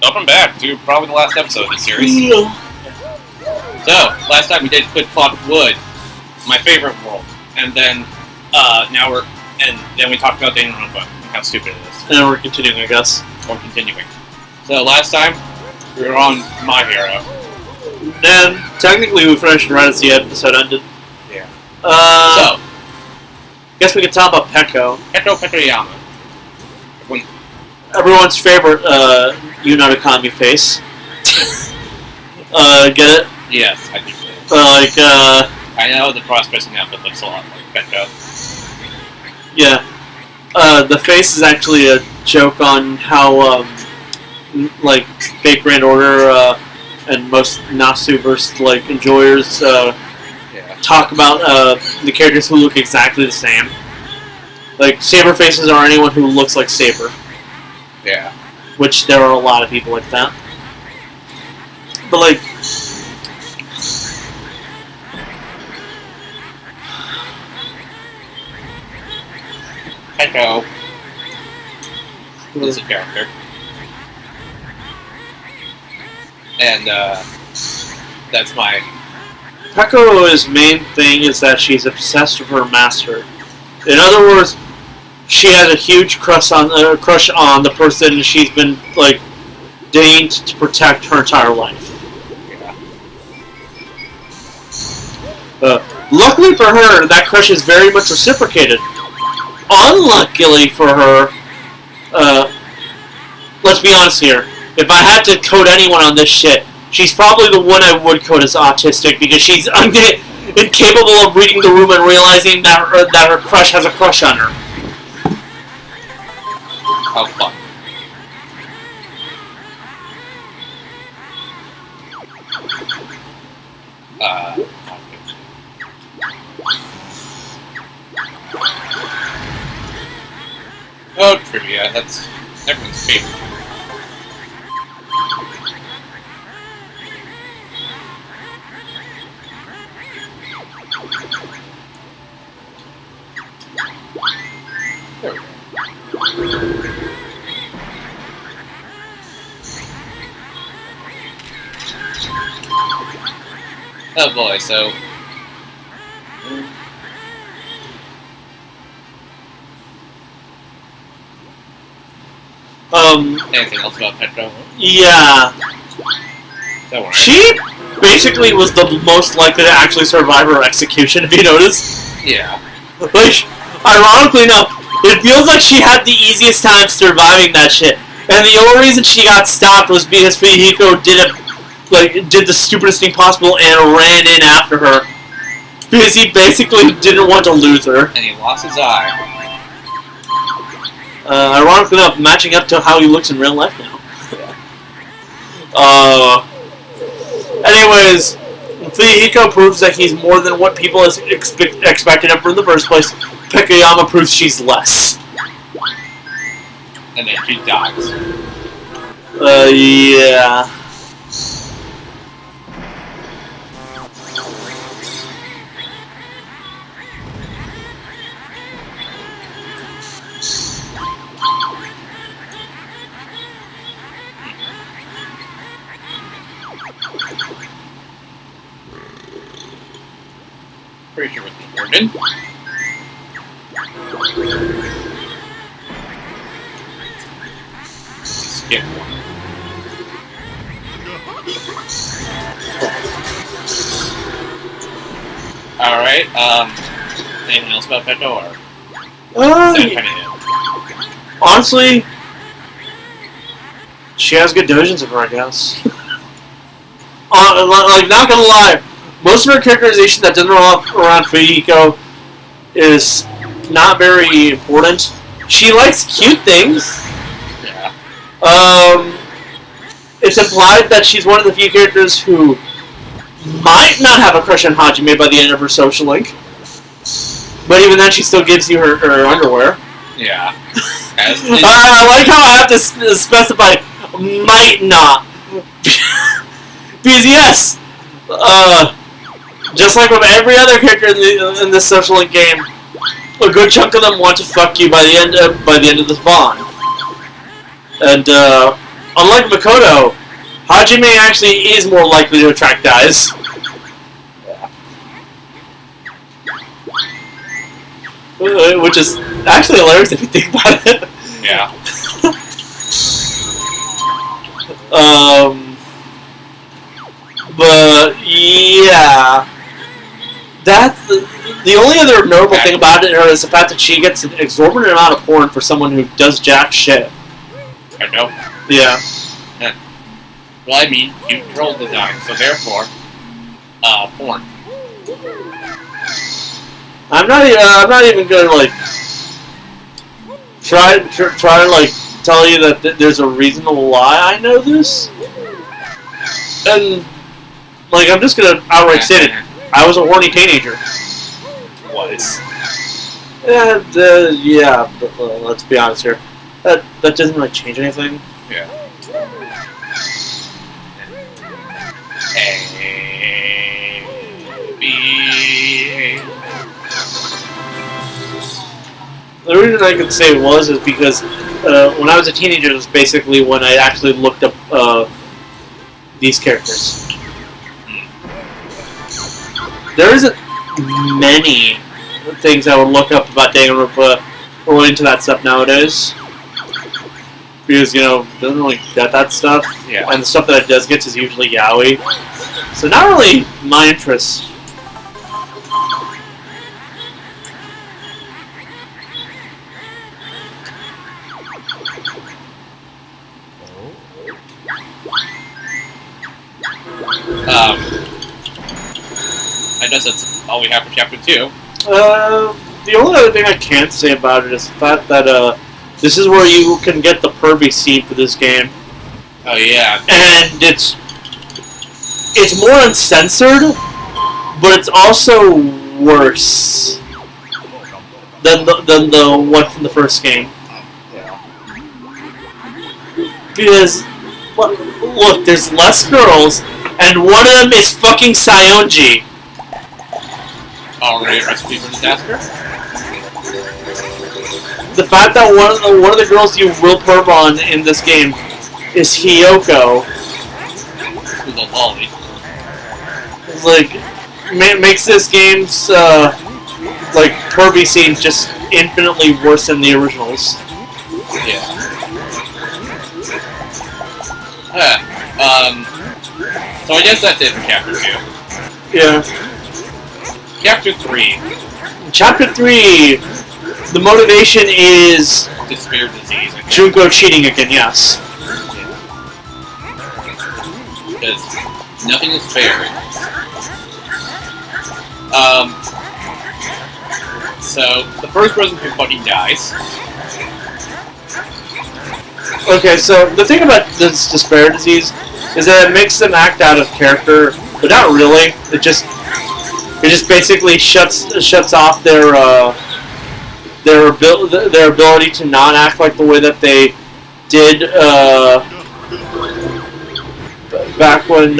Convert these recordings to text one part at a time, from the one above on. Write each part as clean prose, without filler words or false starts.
welcome back to probably the last episode of this series. Yeah. So, last time we did Quick Clock Wood, my favorite world, and then then we talked about Danganronpa and how stupid it is. And we're continuing, I guess. We're continuing. So last time we were on My Hero. And technically we finished right as the episode ended. Yeah. So, guess we could talk about Peko. Pekoyama. Everyone's favorite Unitokami face. Get it? Yes, I think so. I know the cross-dressing outfit looks a lot like Peko. Yeah. The face is actually a joke on how, Fake Grand Order, and most Natsu-verse, enjoyers, talk about, the characters who look exactly the same. Saber faces are anyone who looks like Saber. Yeah. Which there are a lot of people like that. But, Peko is a character. And, that's my... Peko's main thing is that she's obsessed with her master. In other words, she has a huge crush on the person she's been, deigned to protect her entire life. Yeah. Luckily for her, that crush is very much reciprocated. Unluckily for her, let's be honest here, if I had to code anyone on this shit, she's probably the one I would code as autistic because she's incapable of reading the room and realizing that her crush has a crush on her. How fun. Oh, trivia. That's everyone's favorite. There we go. Oh boy, so... Anything else about Petro? Yeah. Don't worry. She basically was the most likely to actually survive her execution, if you notice. Yeah. Ironically enough, it feels like she had the easiest time surviving that shit. And the only reason she got stopped was because Fuyuhiko did the stupidest thing possible and ran in after her. Because he basically didn't want to lose her. And he lost his eye. Ironically enough, matching up to how he looks in real life now. Anyways, Fuyuhiko proves that he's more than what people expected him from in the first place. Pekoyama proves she's less. And then she dies. Yeah. Pretty sure with the organ. Skip one. Alright, anything else about Petro, or is that kind of it? Honestly, she has good divisions of her, I guess. Not gonna lie, most of her characterization that doesn't revolve around Fuyuhiko is not very important. She likes cute things. Yeah. It's implied that she's one of the few characters who might not have a crush on Hajime by the end of her social link. But even then, she still gives you her underwear. Yeah. I like how I have to specify might not. Because yes, just like with every other character in this social link game, a good chunk of them want to fuck you by the end of this bond. And unlike Makoto, Hajime actually is more likely to attract guys. Which is actually hilarious if you think about it. Yeah. But yeah, that's the only other notable thing about it is the fact that she gets an exorbitant amount of porn for someone who does jack shit. I know. Yeah. Well, I mean, you control design, so therefore, porn. I'm not even gonna like try to like tell you that there's a reason why I know this, and like I'm just gonna outright state it. I was a horny teenager. Was. Yeah, but let's be honest here. That doesn't really change anything. Yeah. The reason I could say it was is because when I was a teenager, it was basically when I actually looked up these characters. There isn't many things I would look up about Danganronpa relating to that stuff nowadays. Because, you know, it doesn't really get that stuff. Yeah. And the stuff that it does get is usually yaoi. So not really my interest. I guess that's all we have for Chapter 2. The only other thing I can say about it is the fact that this is where you can get the pervy scene for this game. Oh yeah. And it's more uncensored, but it's also worse than the one from the first game. Yeah. Because look, there's less girls, and one of them is fucking Saionji. Already recipe for disaster? The fact that one of the girls you will perv on in this game is Hiyoko. Who's a lolly. It's like makes this game's like pervy scene just infinitely worse than the originals. Yeah. So I guess that's it for Chapter 2. Yeah. Chapter 3. Chapter 3, the motivation is Despair disease. Junko cheating again, yes. Because nothing is fair. So, the first person who fucking dies. Okay, so the thing about this despair disease is that it makes them act out of character, but not really. It just basically shuts off their ability to not act like the way that they did back when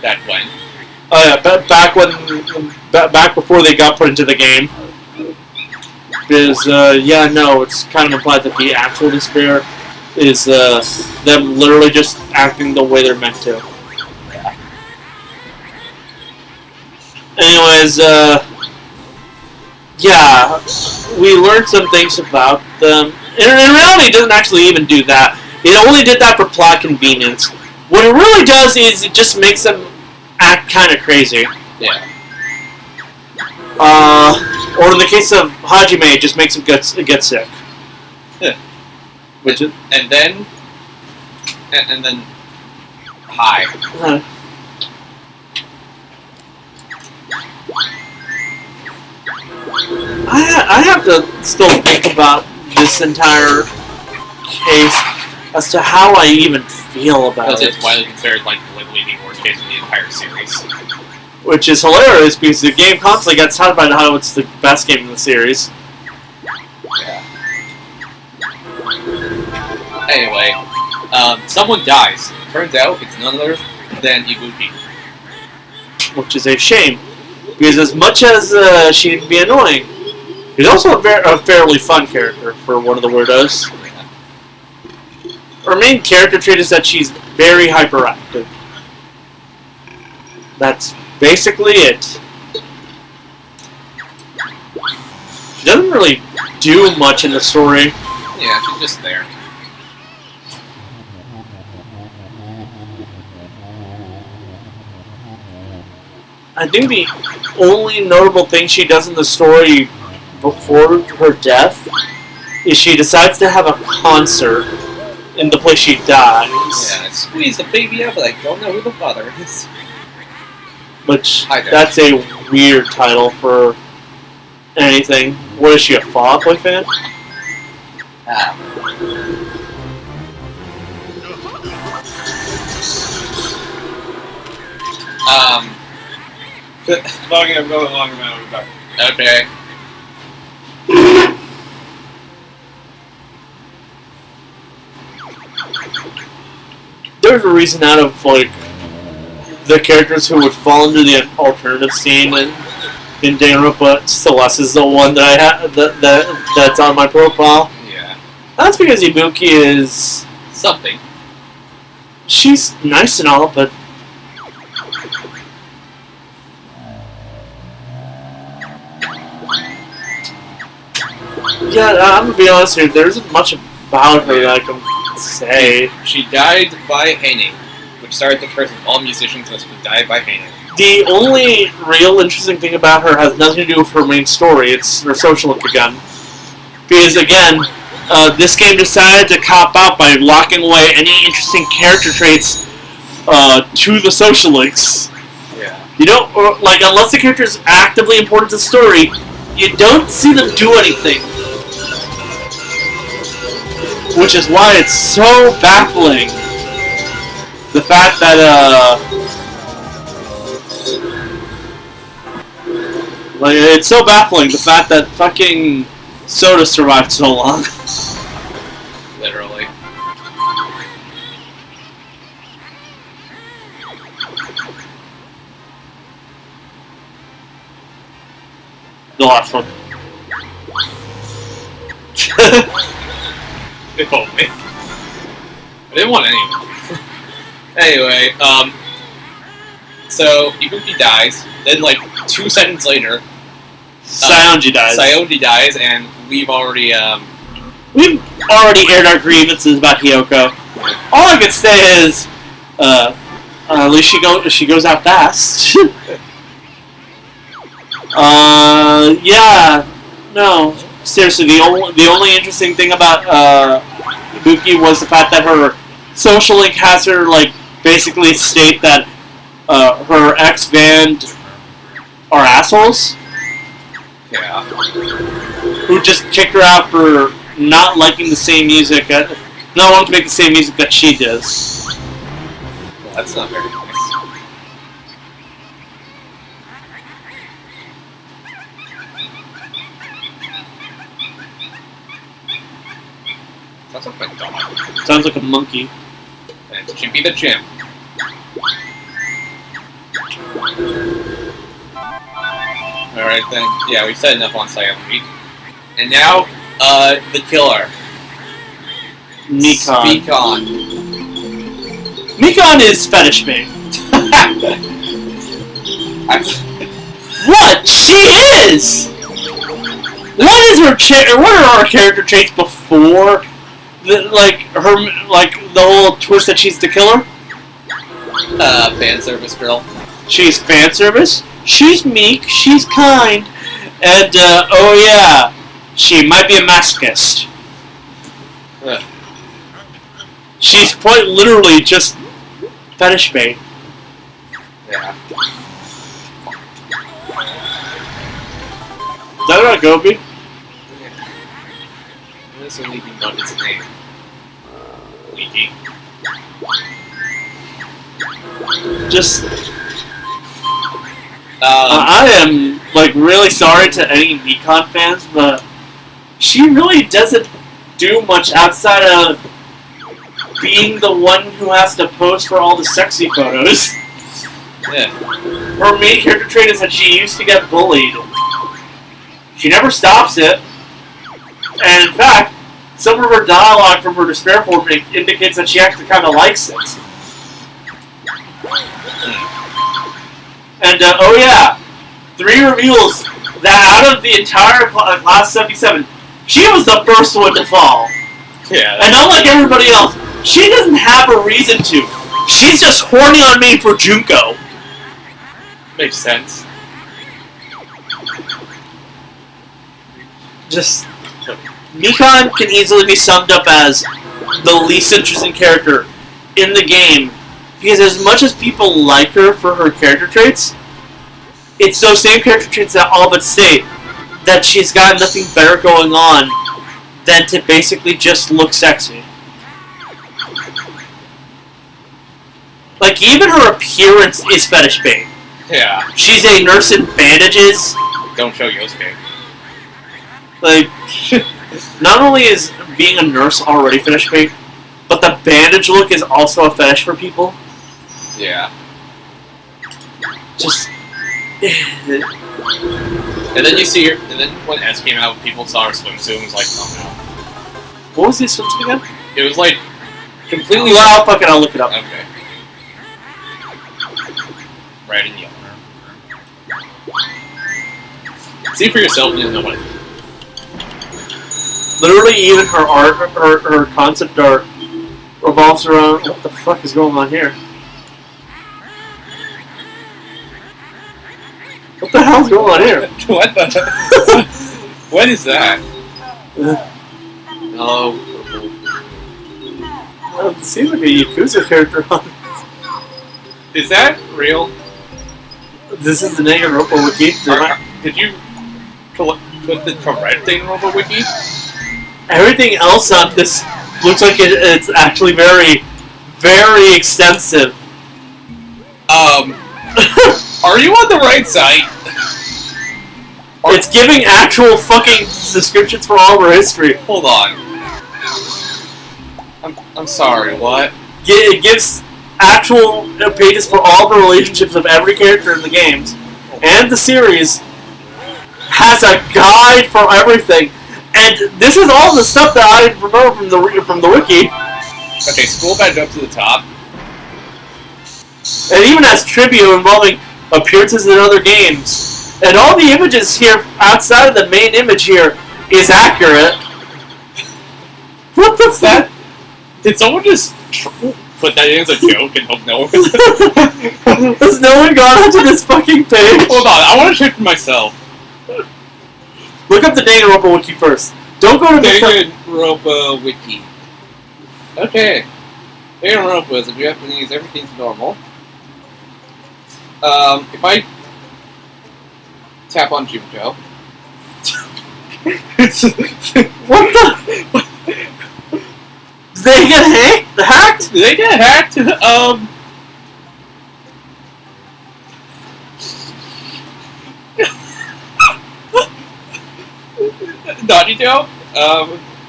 That when. oh yeah, back before they got put into the game. Because yeah, no, it's kind of implied that the actual despair is them literally just acting the way they're meant to. Anyways, yeah, we learned some things about them. In reality, it doesn't actually even do that. It only did that for plot convenience. What it really does is it just makes them act kind of crazy. Yeah. Or in the case of Hajime, it just makes him get sick. Yeah. Which is, and then hi. I have to still think about this entire case as to how I even feel about Because it. it's widely considered like literally the worst case in the entire series. Which is hilarious because the game constantly gets touted by how it's the best game in the series. Yeah. Anyway, someone dies. Turns out it's none other than Ibuki. Which is a shame. Because as much as she can be annoying, she's also a fairly fun character for one of the weirdos. Her main character trait is that she's very hyperactive. That's basically it. She doesn't really do much in the story. Yeah, she's just there. I think the only notable thing she does in the story before her death is she decides to have a concert in the place she dies. Yeah, squeeze the baby out, but I don't know who the father is. Which, that's a weird title for anything. What is she, a Fall Out Boy fan? Logan, I'm going along now. Okay. There's a reason out of, like, the characters who would fall into the alternative scene in Danganronpa, but Celeste is the one that I have that's on my profile. Yeah. That's because Ibuki is something. She's nice and all, but yeah, I'm gonna be honest here. There isn't much about her that I can say. She died by hanging, which started the curse of all musicians must die by hanging. The only real interesting thing about her has nothing to do with her main story. It's her social link again. Because again, this game decided to cop out by locking away any interesting character traits to the social links. Yeah. You don't like unless the character is actively important to the story, you don't see them do anything. Which is why it's so baffling. The fact that like, it's so baffling, the fact that fucking Soda survived so long. Literally. The last one. If only. I didn't want anyone. Anyway, so Ibuki dies, then like 2 seconds later, Saionji dies. Saionji dies, and we've already aired our grievances about Hiyoko. All I could say is, at least she goes out fast. Yeah, no, seriously, the only interesting thing about Ibuki was the fact that her social link has her like basically state that her ex-band are assholes. Yeah. Who just kicked her out for not liking the same music, not wanting to make the same music that she does. Well, that's not very nice. Sounds like a dog. Sounds like a monkey. And it's Chimpy the Chimp. Alright then, yeah, we said enough on Saionji. And now, the killer. Mikan. Mikan is fetish bait. What? She is! What are her character traits before the whole twist that she's the killer? Fan service girl. She's fan service, she's meek, she's kind, and, oh yeah, she might be a masochist. She's quite literally just fetish bait. Yeah. Is that about Gobi? This will leave not its name. Leaky. Just... I am, like, really sorry to any Mikan fans, but she really doesn't do much outside of being the one who has to pose for all the sexy photos. Yeah. her main character trait is that she used to get bullied. She never stops it. And in fact, some of her dialogue from her despair form indicates that she actually kind of likes it. And, oh yeah, 3 reveals that out of the entire class 77, she was the first one to fall. Yeah. And unlike everybody else, she doesn't have a reason to. She's just horny on me for Junko. Makes sense. Just, Mikan can easily be summed up as the least interesting character in the game, because as much as people like her for her character traits, it's those same character traits that all but state that she's got nothing better going on than to basically just look sexy. Like, even her appearance is fetish bait. Yeah. She's a nurse in bandages. Don't show Yosuke. Like, not only is being a nurse already fetish bait, but the bandage look is also a fetish for people. Yeah. Just... And then you see her, and then when S came out, people saw her swimsuit and was like, oh no. What was this swimsuit again? It was like, completely... Well, fuck it, I'll look it up. Okay. Red and yellow. See for yourself, you don't know what it is. Literally, even her art, her concept art revolves around... What the fuck is going on here? What the hell's going on here? What the... What is that? Oh. It seems like a Yakuza character on Is that real? This is the Danganronpa wiki. Did you put the correct Danganronpa wiki? Everything else on this looks like it's actually very, very extensive. Are you on the right site? It's giving actual fucking descriptions for all of her history. Hold on. I'm sorry, what? It gives actual pages for all the relationships of every character in the games. And the series has a guide for everything. And this is all the stuff that I remember from the wiki. Okay, scroll back up to the top. And even has trivia involving appearances in other games. And all the images here, outside of the main image here, is accurate. What the fuck? Did someone just put that in as a joke and hope no one... Has no one gone onto this fucking page? Hold on, I want to check for myself. Look up the Danganronpa wiki first. Don't go to the... Danganronpa wiki. Okay. Danganronpa is in Japanese, everything's normal. If I tap on Junko... What the... Did they get hacked? Did they get hacked? Naruto?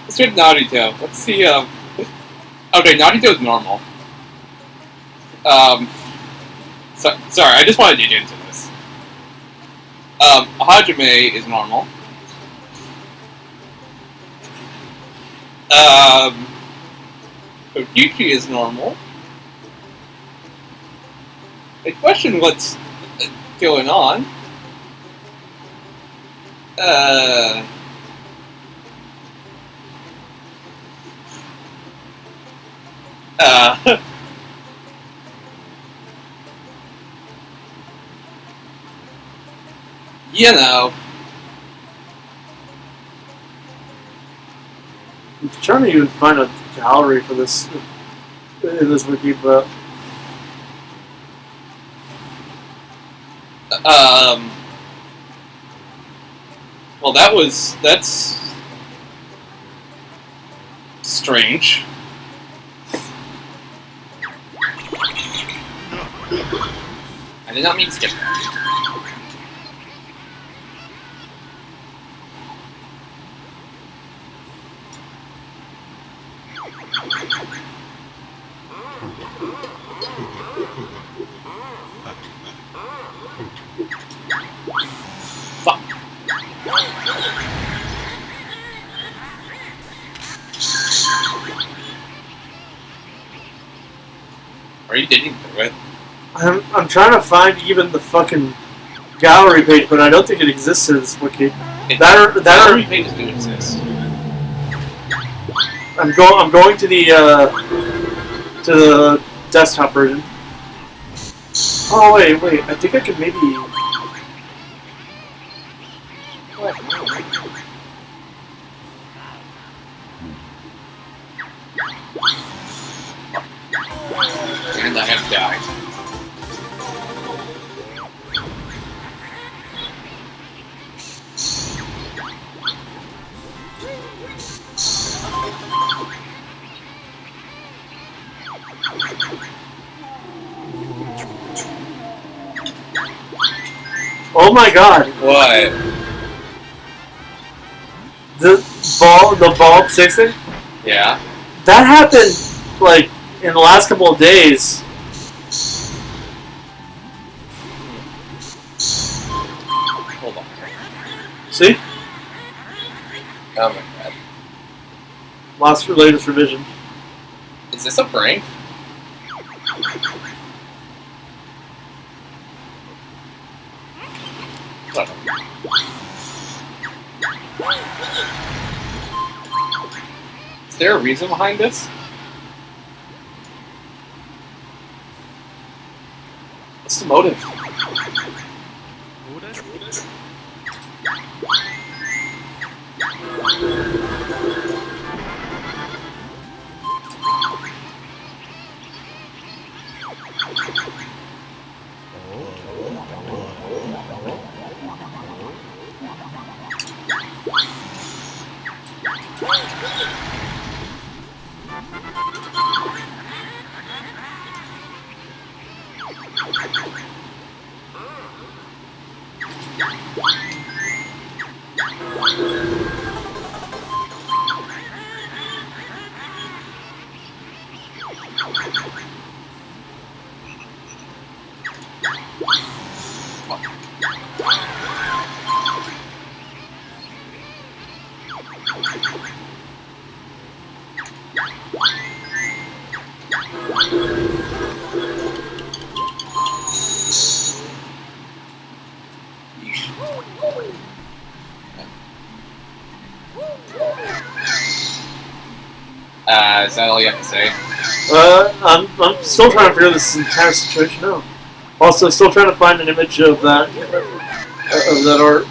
Let's get Naruto. Let's see, Okay, Naruto's normal. Sorry, I just want to dig into this. Hajime is normal. Kokichi is normal. I question what's going on. You know. I'm trying to even find a gallery for this in this wiki, but well, that's strange. I did not mean to skip that. Are you digging through it? I'm trying to find even the fucking gallery page, but I don't think it exists in this wiki. Gallery pages do exist. I'm going to the desktop version. Oh wait, I think I could maybe. And I have died. Oh my god! What? The bulb fixing? Yeah. That happened like in the last couple of days. Hold on. See? Oh my god. Latest revision. Is this a prank? Is there a reason behind this? What's the motive? Is that all you have to say? I'm still trying to figure this entire situation out. Also, still trying to find an image of that art.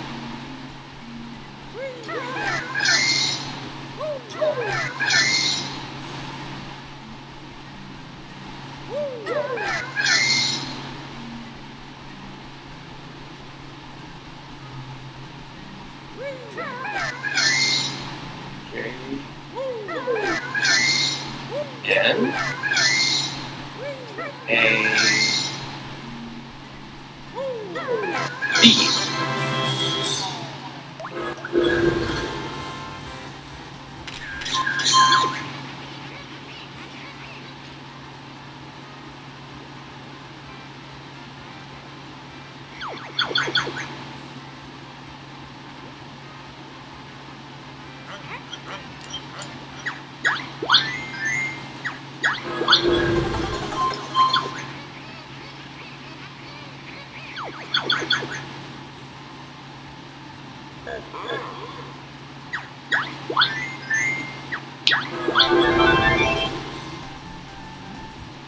N A B.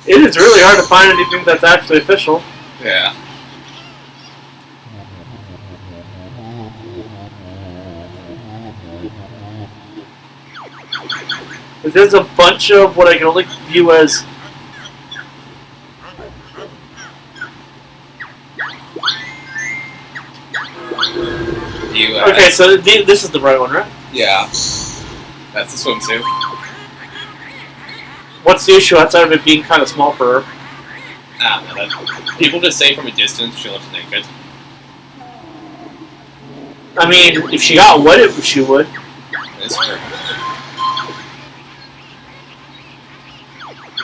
It is really hard to find anything that's actually official. Yeah. There's a bunch of what I can only view as okay, so this is the right one, right? Yeah. That's the swimsuit. What's the issue outside of it being kind of small for her? I don't know. People just say from a distance she looks naked. I mean, if she got wet, she would. It's true.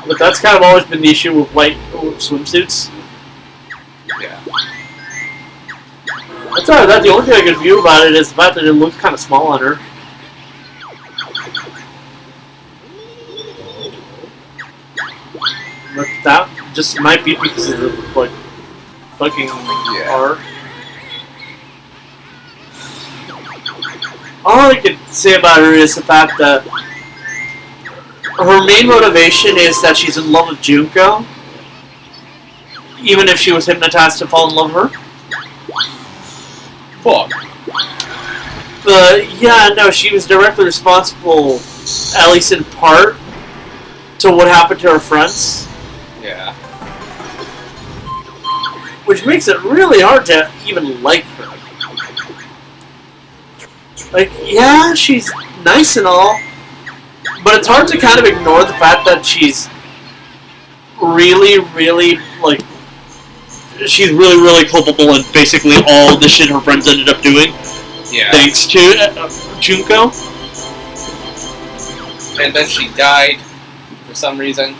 But that's kind of always been the issue with white swimsuits. Yeah. Outside of that, the only thing I can view about it is the fact that it looks kind of small on her. But just might be because of the, like, fucking art. All I can say about her is the fact that her main motivation is that she's in love with Junko, even if she was hypnotized to fall in love with her. Fuck. But yeah, no, she was directly responsible, at least in part, to what happened to her friends. Yeah. Which makes it really hard to even like her. Like, yeah, she's nice and all, but it's hard to kind of ignore the fact that she's really, really, like, she's really, really culpable in basically all the shit her friends ended up doing. Yeah. Thanks to Junko. And then she died for some reason.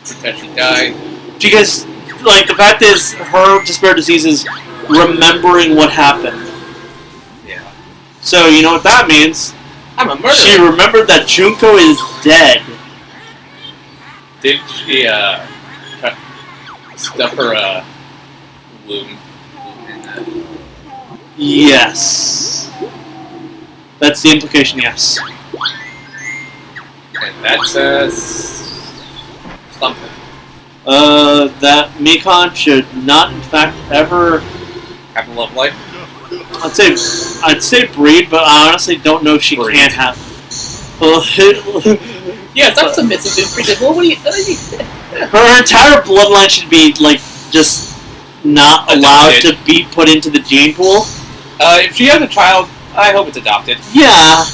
Because she died. Because, like, the fact is, her despair disease is remembering what happened. Yeah. So, you know what that means? I'm a murderer. She remembered that Junko is dead. Did she, stuff her, wound in that? Yes. That's the implication, yes. And that says something. That Mikon should not, in fact, ever Have a love life? I'd say breed, but I honestly don't know if she Breed. can have. Yes, I'm submissive and breed. Well, what do you... Her entire bloodline should be, like, just not allowed Adopted. to be put into the gene pool. If she has a child, I hope it's adopted. Yeah.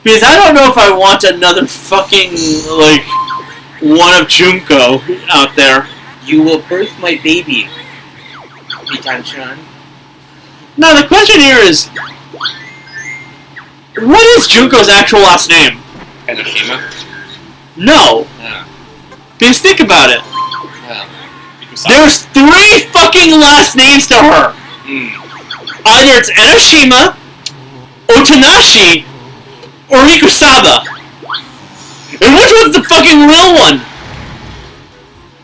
Because I don't know if I want another fucking, like, one of Junko out there. You will birth my baby, Mikan-chan. Now, the question here is, what is Junko's actual last name? Enoshima? No. Because think about it. There's 3 fucking last names to her. Either it's Enoshima, Otanashi, or Ikusaba. And which one's the fucking real one?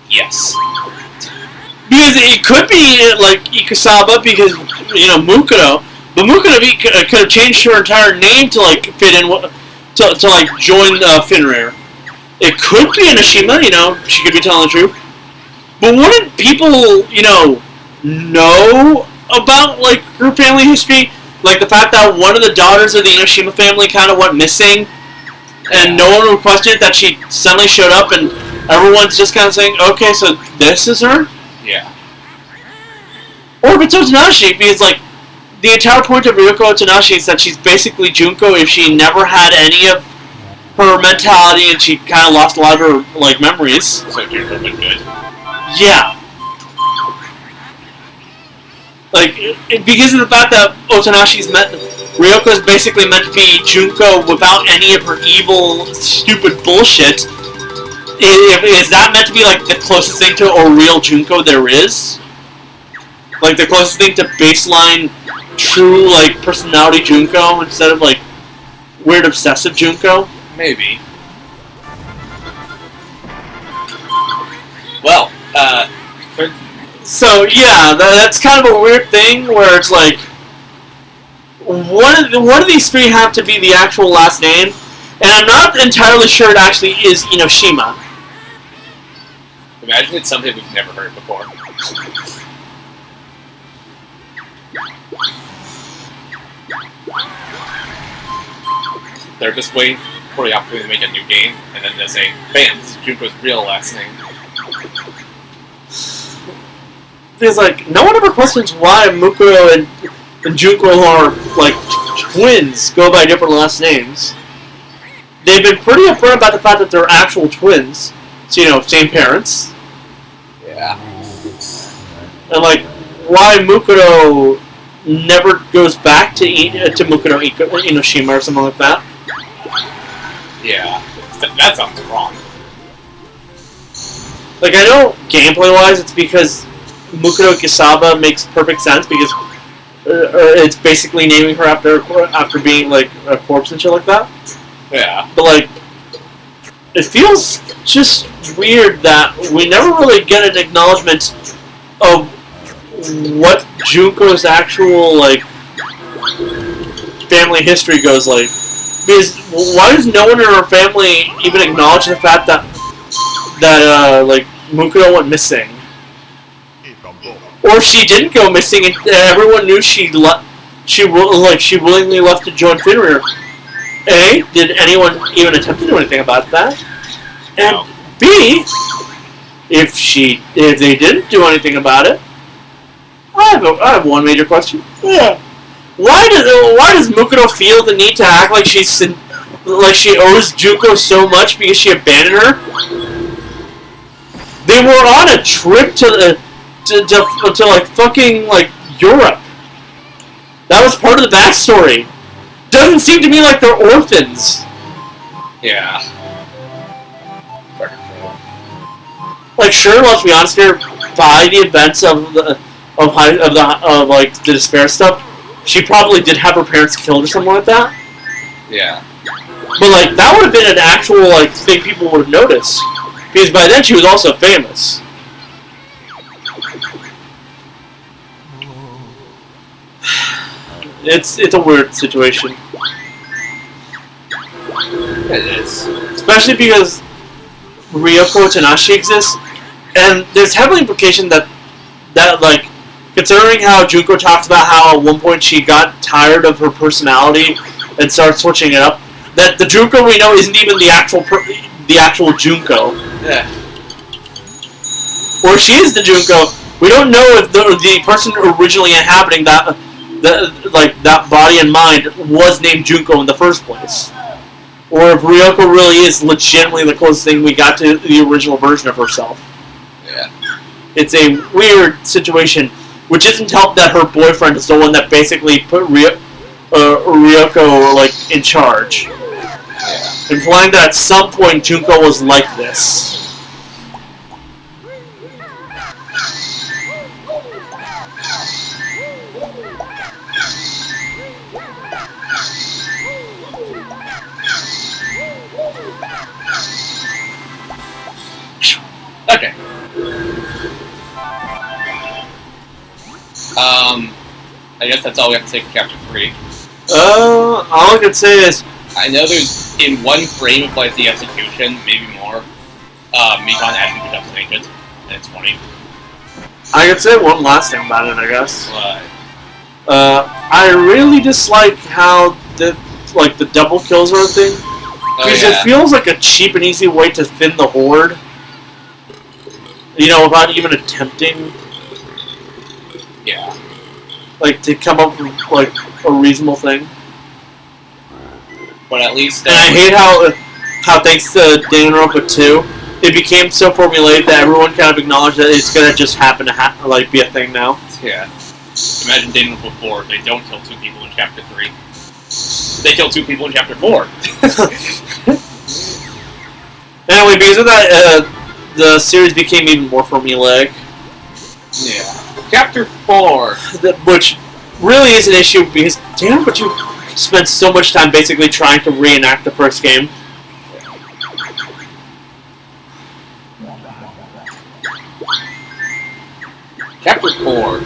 Yes. Because it could be, like, Ikusaba because, you know, Mukuro. But Mukuro could have changed her entire name to, like, fit in, to like, join Finrear. It could be Enoshima, you know, she could be telling the truth. But wouldn't people, you know about, like, her family history? Like, the fact that one of the daughters of the Enoshima family kind of went missing, and no one would question it, that she suddenly showed up, and everyone's just kind of saying, okay, so this is her? Yeah. Or if it's Otanashi, because, like, the entire point of Ryoko Otanashi is that she's basically Junko if she never had any of her mentality and she kind of lost a lot of her, like, memories. So Junko been good. Yeah. Like, because of the fact that Otanashi's Ryoko's basically meant to be Junko without any of her evil, stupid bullshit. Is that meant to be, like, the closest thing to a real Junko there is? Like, the closest thing to baseline, true, like, personality Junko instead of, like, weird obsessive Junko? Maybe. Well, So, yeah, that's kind of a weird thing where it's like, one of these 3 have to be the actual last name, and I'm not entirely sure it actually is Enoshima. imagine it's something we've never heard before. They're just waiting for the opportunity to make a new game, and then they say, bam, this is Junko's real last name. Because, like, no one ever questions why Mukuro and Junko are, like, twins, go by different last names. They've been pretty upfront about the fact that they're actual twins. So, you know, same parents. Yeah. And, like, why Mukuro never goes back to Mukuro Enoshima or something like that. Yeah. That sounds wrong. Like, I know gameplay-wise it's because Mukuro Kisaba makes perfect sense because it's basically naming her after being, like, a corpse and shit like that. Yeah. But, like, it feels just weird that we never really get an acknowledgement of what Junko's actual like family history goes like. Because why does no one in her family even acknowledge the fact that like Mukudo went missing, or if she didn't go missing and everyone knew she willingly left to join Finrear? A, did anyone even attempt to do anything about that? And No. B, if they didn't do anything about it, I have one major question. Yeah. Why does Mukudo feel the need to act like she owes Junko so much because she abandoned her? They were on a trip to like fucking like Europe. That was part of the backstory. Doesn't seem to me like they're orphans. Yeah. Like, sure, let's be honest here. By the events of the despair stuff, she probably did have her parents killed or something like that. Yeah. But like, that would have been an actual like thing people would have noticed, because by then she was also famous. It's a weird situation. It is. Especially because Ryoko Tanashi exists, and there's heavily implication that like, considering how Junko talks about how at one point she got tired of her personality and started switching it up, that the Junko we know isn't even the actual Junko. Yeah. Or if she is the Junko, we don't know if the person originally inhabiting that body and mind was named Junko in the first place. Or if Ryoko really is legitimately the closest thing we got to the original version of herself. Yeah. It's a weird situation, which isn't helped that her boyfriend is the one that basically put Ryoko like in charge, implying that at some point Junko was like this. Okay. I guess that's all we have to say for Chapter 3. All I can say is, I know there's, in one frame of like the execution, maybe more, Mikon actually becomes an agent, and it's funny. I could say one last thing about it, I guess. But, I really dislike how the double kills are a thing. Because it feels like a cheap and easy way to thin the horde. You know, without even attempting, yeah, like, to come up with like a reasonable thing. But at least, and I hate how thanks to Danganronpa 2, it became so formulaic that everyone kind of acknowledged that it's gonna just happen to be a thing now. Yeah. Imagine Danganronpa 4. They don't kill 2 people in Chapter 3. They kill 2 people in Chapter 4. Anyway, because of that, the series became even more formulaic. Yeah. Chapter 4. Which really is an issue because Danganronpa 2 spent so much time basically trying to reenact the first game. Chapter 4.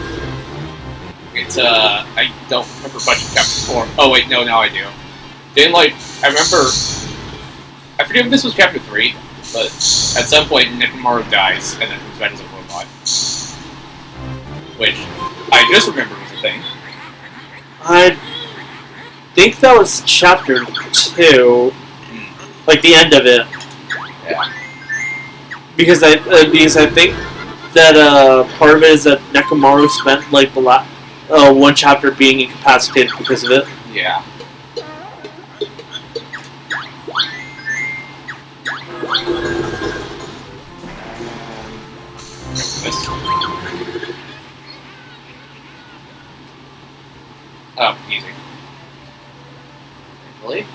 It's, I don't remember much of Chapter 4. Oh, wait, no, now I do. Then, like, I remember... I forget if this was Chapter 3, but at some point, Nekomaru dies, and then comes back as a robot. Which, I just remember was a thing. I think that was Chapter 2. Like, the end of it. Yeah. Because I think that part of it is that Nekomaru spent like the one chapter being incapacitated because of it. Yeah. Oh, easy. Really?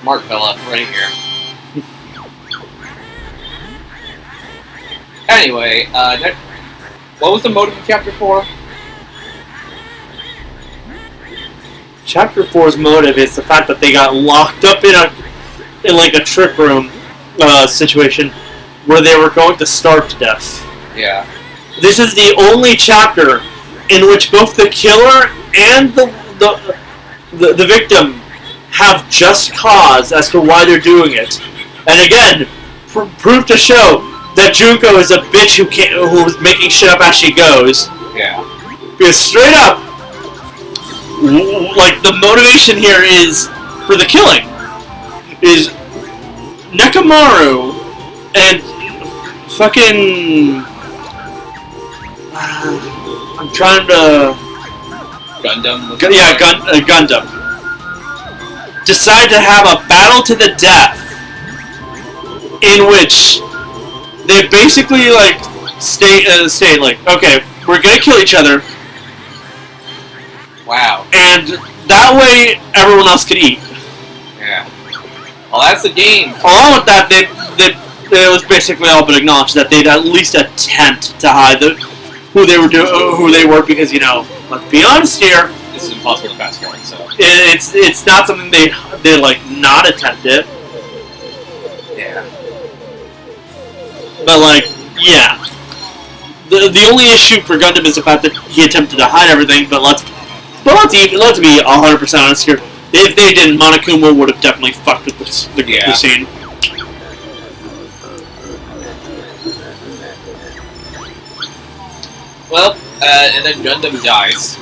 Smart fella, right here. Anyway, what was the motive of Chapter 4? Chapter 4's motive is the fact that they got locked up in like a trick room situation where they were going to starve to death. Yeah. This is the only chapter in which both the killer and the victim have just cause as to why they're doing it. And again, proof to show that Junko is a bitch who's making shit up as she goes. Yeah. Because straight up, like, the motivation here is, for the killing, is Nekomaru and fucking... I'm trying to... Gundam? Gundam. Decide to have a battle to the death in which they basically, like, say like, okay, we're gonna kill each other. Wow. And that way, everyone else could eat. Yeah. Well, that's the game. Along with that, it was basically all but acknowledged that they'd at least attempt to hide who they were, because, you know, let's be honest here. This is impossible to fast forward, so. It's not something they like not attempt it. Yeah. But, like, yeah. The only issue for Gundam is the fact that he attempted to hide everything, but let's be 100% honest here. If they didn't, Monokuma would have definitely fucked with the scene. Well, and then Gundam dies.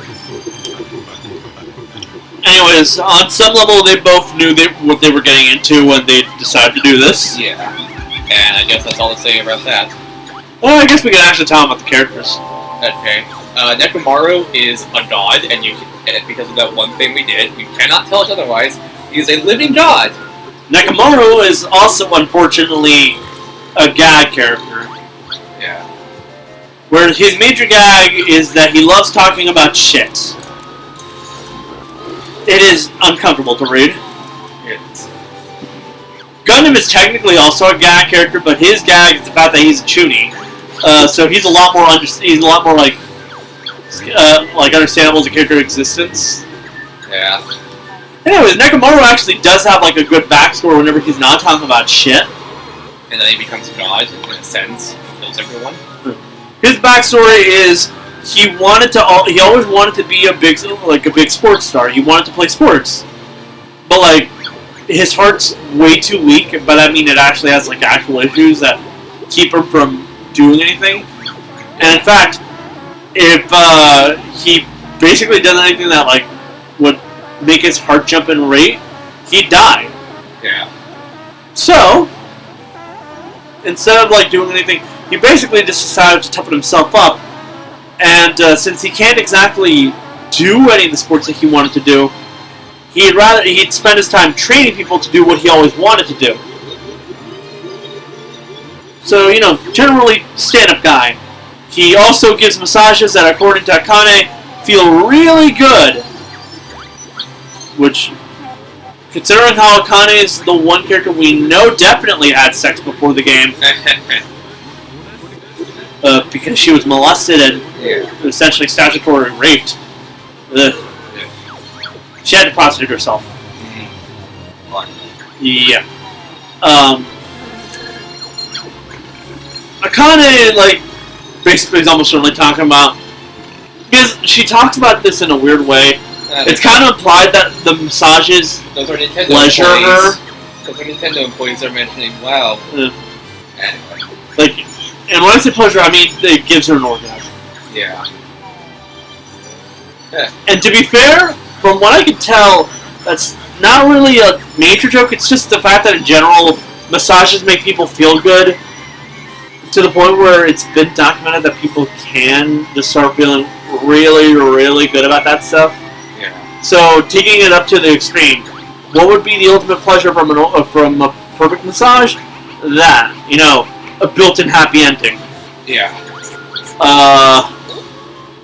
Anyways, on some level, they both knew what they were getting into when they decided to do this. Yeah. And I guess that's all to say about that. Well, I guess we can actually tell them about the characters. Okay. Nekomaru is a god, and because of that one thing we did, you cannot tell us otherwise. He is a living god. Nekomaru is also, unfortunately, a gag character. Yeah. Where his major gag is that he loves talking about shit. It is uncomfortable to read. It is. Gundam is technically also a gag character, but his gag is the fact that he's a chuny. So he's a lot more understandable as a character existence. Yeah. Anyways, Nekomaru actually does have like a good backstory whenever he's not talking about shit. And then he becomes God in a sense, kills everyone. His backstory is he always wanted to be a big sports star. He wanted to play sports, but like his heart's way too weak. But I mean, it actually has like actual issues that keep him from doing anything. And in fact, if he basically done anything that like would make his heart jump in rate, he'd die. Yeah. So instead of like doing anything, he basically just decided to toughen himself up. And since he can't exactly do any of the sports that he wanted to do, he'd spend his time training people to do what he always wanted to do. So, you know, generally stand-up guy. He also gives massages that, according to Akane, feel really good. Which, considering how Akane is the one character we know definitely had sex before the game, because she was molested and essentially statutory raped. She had to prostitute herself. Yeah. Akane, like, basically is almost certainly talking about, because she talks about this in a weird way. It's kind of implied that the massages those are Nintendo pleasure employees. her. Those are Nintendo employees are mentioning, wow. Anyway. Like, and when I say pleasure, I mean it gives her an orgasm. Yeah. And to be fair, from what I can tell, that's not really a major joke. It's just the fact that in general, massages make people feel good to the point where it's been documented that people can just start feeling really, really good about that stuff. Yeah. So taking it up to the extreme, what would be the ultimate pleasure from a perfect massage? That, you know, a built-in happy ending. Yeah.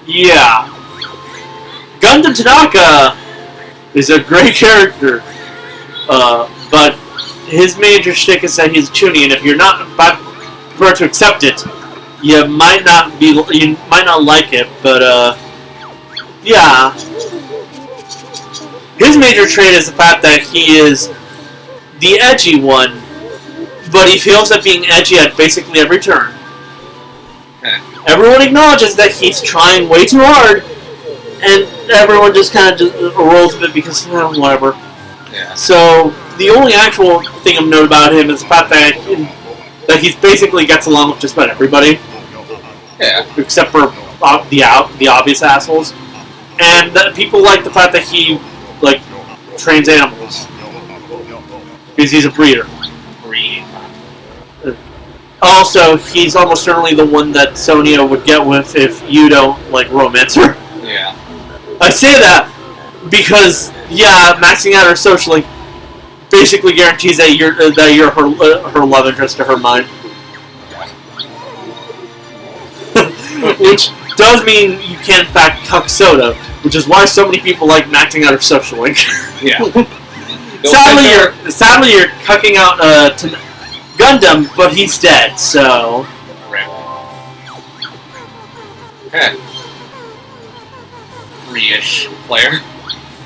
Yeah. Gundam Tanaka is a great character, but his major shtick is that he's a chuny, and if you're not prepared to accept it, you might not like it. But yeah, His major trait is the fact that he is the edgy one, but he feels that being edgy at basically every turn. Everyone acknowledges that he's trying way too hard, and everyone just kind of rolls with it because, whatever. Yeah. So, the only actual thing of note about him is the fact that he basically gets along with just about everybody. Yeah. Except for the obvious assholes. And people like the fact that he, trains animals. Because he's a breeder. Breeding. Also, he's almost certainly the one that Sonia would get with if you don't, romance her. Yeah. I say that because, maxing out her socially basically guarantees that you're her love interest to her mind. Which does mean you can, in fact, cuck Soda, which is why so many people like maxing out her socially. Yeah. Sadly, you're cucking out Gundam, but he's dead, so... Right. Heh. Free-ish player.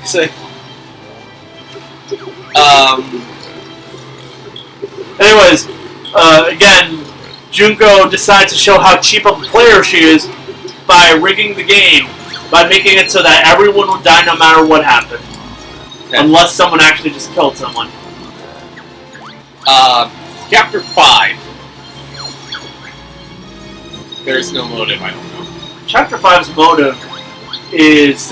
Say. Anyways, again, Junko decides to show how cheap of a player she is by rigging the game, by making it so that everyone will die no matter what happened. Okay. Unless someone actually just killed someone. Chapter 5. There's no motive, I don't know. Chapter 5's motive is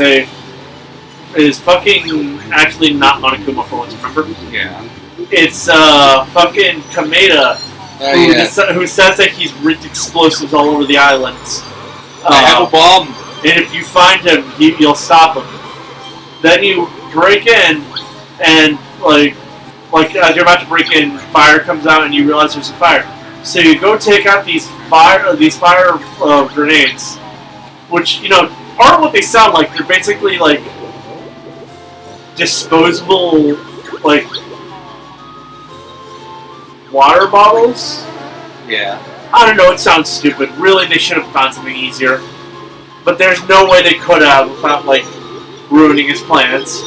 fucking actually not Monokuma for once, remember? Yeah. It's fucking Kameda who says that he's rigged explosives all over the islands. I have a bomb. And if you find him, you'll stop him. Then you break in, and as you're about to break in, fire comes out, and you realize there's a fire. So you go take out these fire grenades, which aren't what they sound like. They're basically disposable water bottles. Yeah. I don't know. It sounds stupid. Really, they should have found something easier. But there's no way they could have without ruining his plans.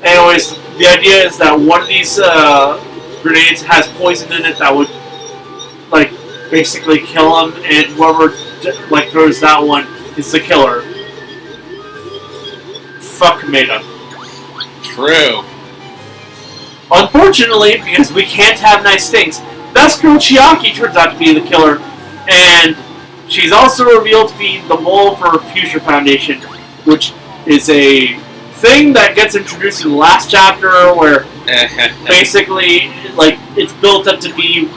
Anyways, the idea is that one of these grenades has poison in it that would basically kill him, and whoever throws that one is the killer. Fuck Kameda. True. Unfortunately, because we can't have nice things, Best Girl Chiaki turns out to be the killer, and she's also revealed to be the mole for Future Foundation, which is a thing that gets introduced in the last chapter, where basically, it's built up to be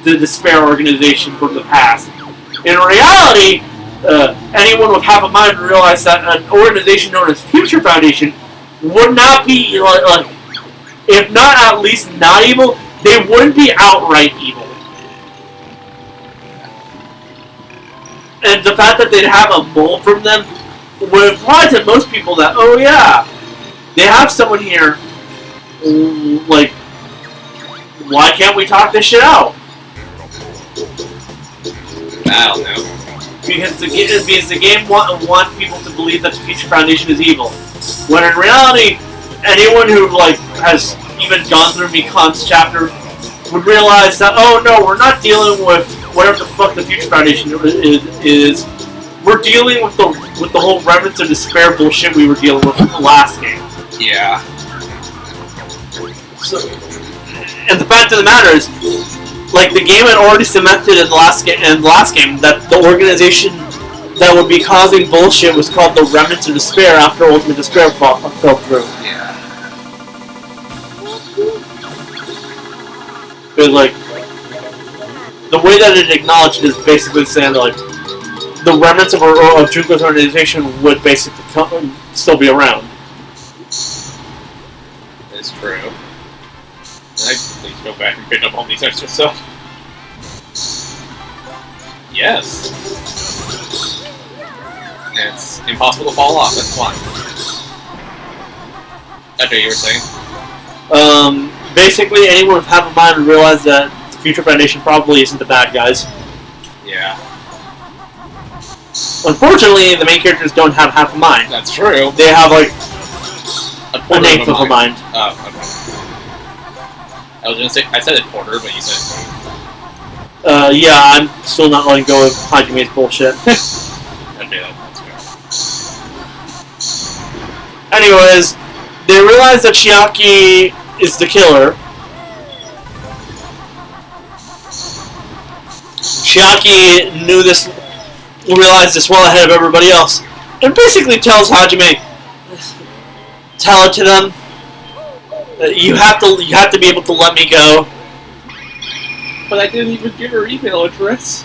the Despair organization from the past. In reality, anyone with half a mind would realize that an organization known as Future Foundation would not be, if not at least not evil, they wouldn't be outright evil. And the fact that they'd have a mole from them would imply to most people that, oh yeah, they have someone here, why can't we talk this shit out? I don't know. Because the game wants people to believe that the Future Foundation is evil. When in reality, anyone who has even gone through Mikan's chapter would realize that, oh no, we're not dealing with whatever the fuck the Future Foundation is. We're dealing with the whole Remnants of Despair bullshit we were dealing with in the last game. Yeah. So, and the fact of the matter is, the game had already cemented in the last game that the organization that would be causing bullshit was called the Remnants of Despair after Ultimate Despair fell through. Yeah. Because, the way that it acknowledged is basically saying that, the remnants of Junko's organization would basically still be around. That's true. Please go back and pick up all these extra stuff. Yes. It's impossible to fall off, that's fine. Okay, you were saying? Basically, anyone with half a mind would realize that the Future Foundation probably isn't the bad guys. Yeah. Unfortunately, the main characters don't have half a mind. That's true. They have, a an eighth of a mind. Oh, okay. I was gonna say, I said a quarter, but you said yeah, I'm still not letting go of Hajime's bullshit. okay, that's fair. Anyways, they realize that Chiaki is the killer. Chiaki realized this well ahead of everybody else, and basically tells Hajime, tell it to them. You have to be able to let me go. But I didn't even give her email address.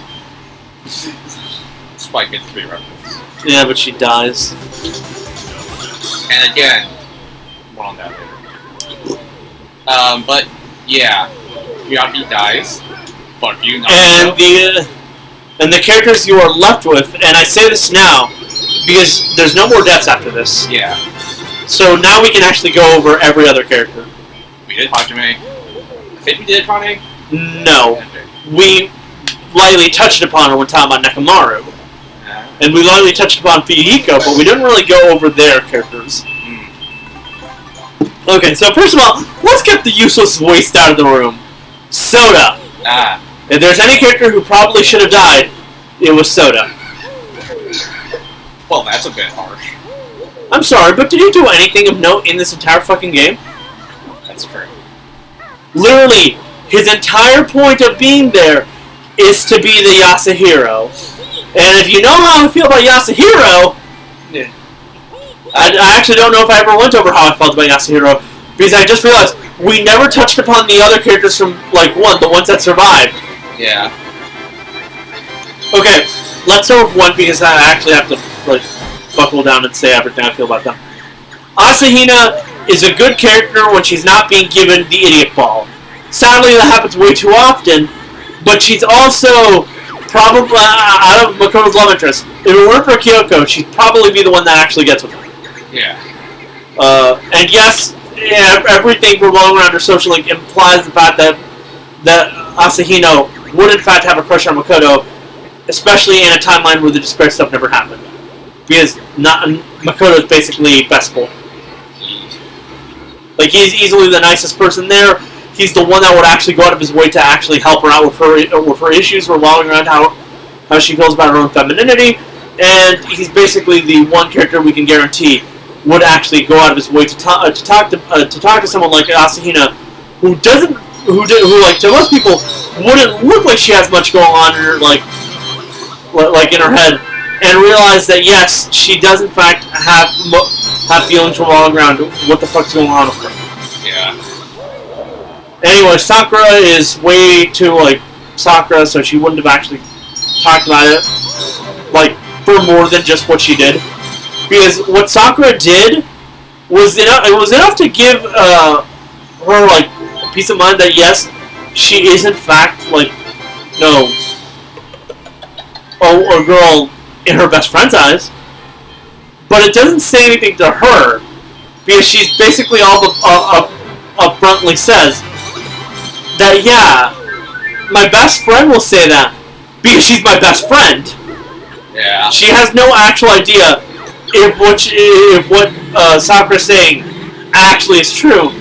Spike gets 3 reference. Yeah, but she dies. And again, more on that later. But yeah, Chiaki dies. Fuck you, not and the characters you are left with, and I say this now because there's no more deaths after this. Yeah. So now we can actually go over every other character. We did Hajime. I think we did Kane. No. We lightly touched upon her one time on Nekomaru. And we lightly touched upon Fuyuhiko, but we didn't really go over their characters. Okay, so first of all, let's get the useless waste out of the room. Soda. If there's any character who probably should have died, it was Soda. Well, that's a bit harsh. I'm sorry, but did he do anything of note in this entire fucking game? That's true. Literally, his entire point of being there is to be the Yasuhiro. And if you know how I feel about Yasuhiro, yeah. I actually don't know if I ever went over how I felt about Yasuhiro, because I just realized we never touched upon the other characters from, like, the ones that survived. Yeah. Okay, let's start with one, because I actually have to, like, buckle down and say everything I feel about them. Asahina is a good character when she's not being given the idiot ball. Sadly, that happens way too often, but she's also probably, out of Makoto's love interest, if it weren't for Kyoko, she'd probably be the one that actually gets with her. Yeah. And yes, everything revolving around her social link implies the fact that Asahina would in fact have a crush on Makoto, especially in a timeline where the despair stuff never happened. Because Makoto is basically best boy. Like, he's easily the nicest person there. He's the one that would actually go out of his way to actually help her out with her issues revolving around how she feels about her own femininity. And he's basically the one character we can guarantee would actually go out of his way to talk to someone like Asahina, who like to most people wouldn't look like she has much going on in her like in her head, and realize that yes, she does in fact have feelings revolving around what the fuck's going on with her. Yeah. Anyway, Sakura is way too like Sakura, so she wouldn't have actually talked about it like for more than just what she did. Because what Sakura did was enough to give her like peace of mind that yes, she is in fact like a girl in her best friend's eyes, but it doesn't say anything to her because she's basically upfrontly says that yeah, my best friend will say that because she's my best friend. Yeah. She has no actual idea if what Sakura's saying actually is true,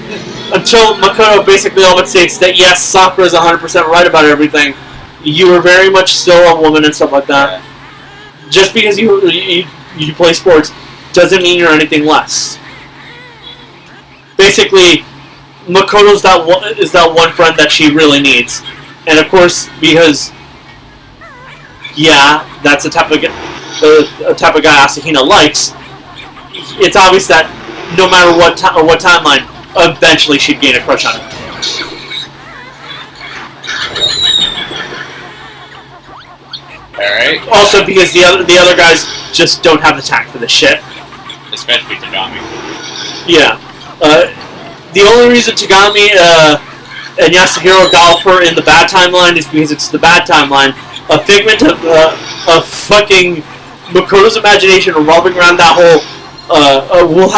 until Makoto basically all but states that yes, Sakura is 100% right about everything. You are very much still a woman and stuff like that. Yeah. Just because you play sports doesn't mean you're anything less. Basically, Makoto is that one friend that she really needs, and of course because yeah, that's the type of guy Asahina likes. It's obvious that no matter what timeline, eventually she'd gain a crush on him. Alright. Also because the other guys just don't have the tact for this shit. Especially Tagami. Yeah. The only reason Tagami and Yasuhiro golfer in the bad timeline is because it's the bad timeline. A figment of fucking Makoto's imagination revolving around that whole we'll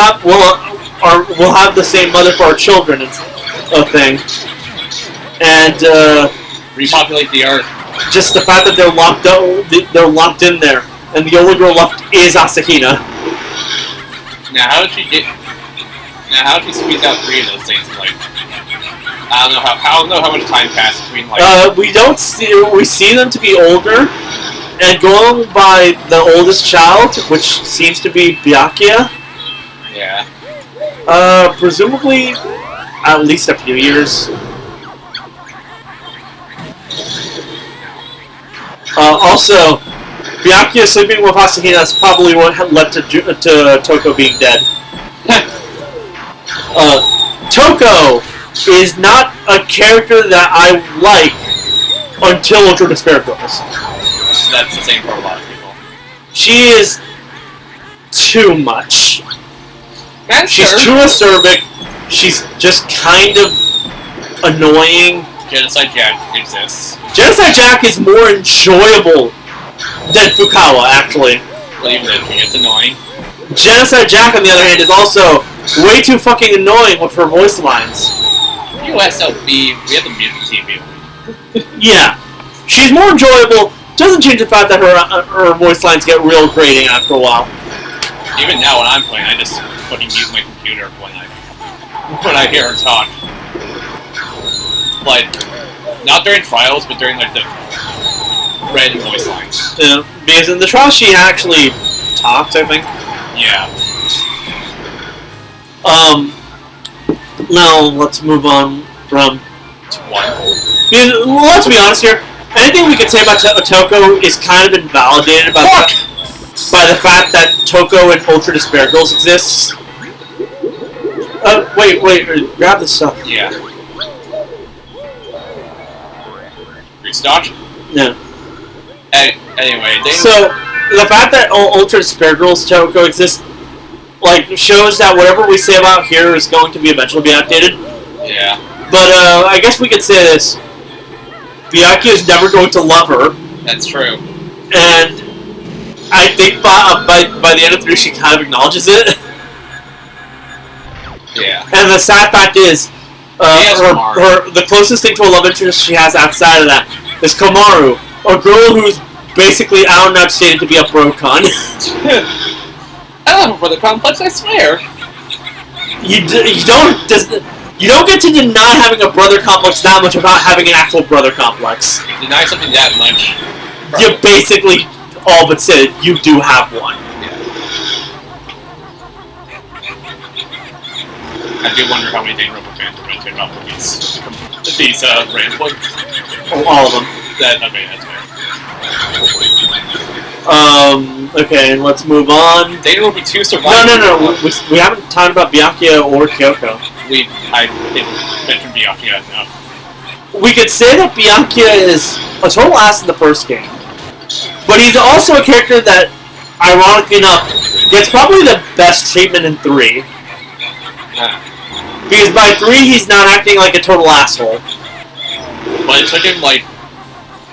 have the same mother for our children thing, and repopulate the earth. Just the fact that they're locked in there, and the only girl left is Asahina. Now, how did she get? Now, how did you squeeze out 3 of those things? Like, I don't know how much time passed between like. We see them to be older, and going by the oldest child, which seems to be Byakuya. Yeah. Presumably, at least a few years. Also, Byakuya sleeping with Asahina is probably what led to Toko being dead. Toko is not a character that I like until Ultra Despair Girls. That's the same for a lot of people. She is too much. She's sure. too acerbic. She's just kind of annoying. Genocide Jack exists. Genocide Jack is more enjoyable than Fukawa, actually. Well, even if it's annoying. Genocide Jack, on the other hand, is also way too fucking annoying with her voice lines. USLB, we have the music team. Yeah. She's more enjoyable. Doesn't change the fact that her voice lines get real grating after a while. Even now when I'm playing, I just fucking mute my computer when I hear her talk. Like, not during trials, but during like the random voice lines. Yeah, because in the trials she actually talked, I think. Yeah. Now let's move on from one. Because, let's be honest here. Anything we could say about Toko is kind of invalidated by the fact that Toko and Ultra Despair Girls exists. Wait, grab this stuff. Yeah. Restock? Yeah. Anyway, so the fact that Ultra Despair Girls Toko exists, like, shows that whatever we say about here is going to be eventually be outdated. Yeah. But I guess we could say this: Byakuya is never going to love her. That's true. And I think by the end of 3, she kind of acknowledges it. Yeah. And the sad fact is, the closest thing to a love interest she has outside of that is Komaru, a girl who's basically out and out stated to be a brocon. I love a brother complex, I swear. You don't get to deny having a brother complex that much without having an actual brother complex. Deny something that much. You basically all but said you do have one. Yeah. I do wonder how many Danganronpa fans are going to turn off these ramblings. Oh, all of them. Okay, that's fair. Okay, and let's move on. Danganronpa 2 survived. No. We haven't talked about Byakuya or Kyoko. I didn't mention Byakuya enough. We could say that Byakuya is a total ass in the first game. But he's also a character that, ironically enough, gets probably the best treatment in 3. Because by 3, he's not acting like a total asshole. But it took him, like...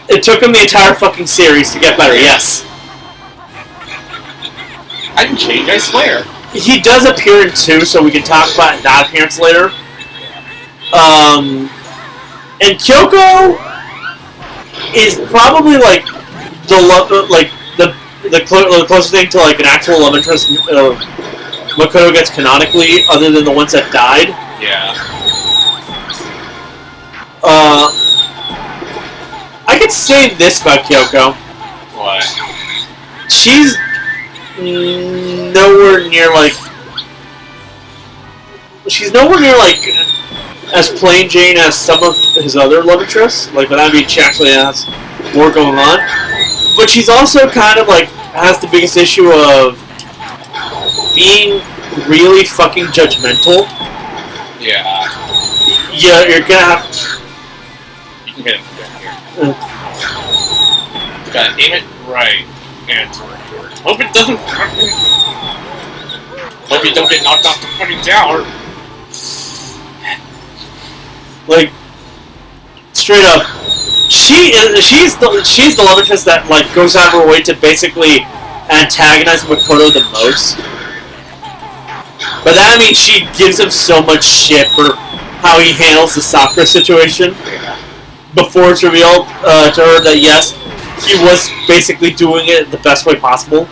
It took him the entire fucking series to get better, yes. I didn't change, I swear. He does appear in 2, so we can talk about that appearance later. And Kyoko is probably, like, the closest thing to, like, an actual love interest Makoto gets canonically, other than the ones that died. Yeah. I could say this about Kyoko. What? She's nowhere near, like... She's nowhere near, like, as plain Jane as some of his other love interests. Like, but I mean, she actually has more going on. But she's also kind of, like, has the biggest issue of being really fucking judgmental. Yeah. Yeah, you're gonna have... You can hit it from down here. Gotta aim it right. And hope it doesn't... Hope you don't get knocked off the fucking tower. Like, straight up, she's the love interest that, like, goes out of her way to basically antagonize Makoto the most. But that means she gives him so much shit for how he handles the Sakura situation. Yeah. Before it's revealed to her that yes, he was basically doing it the best way possible.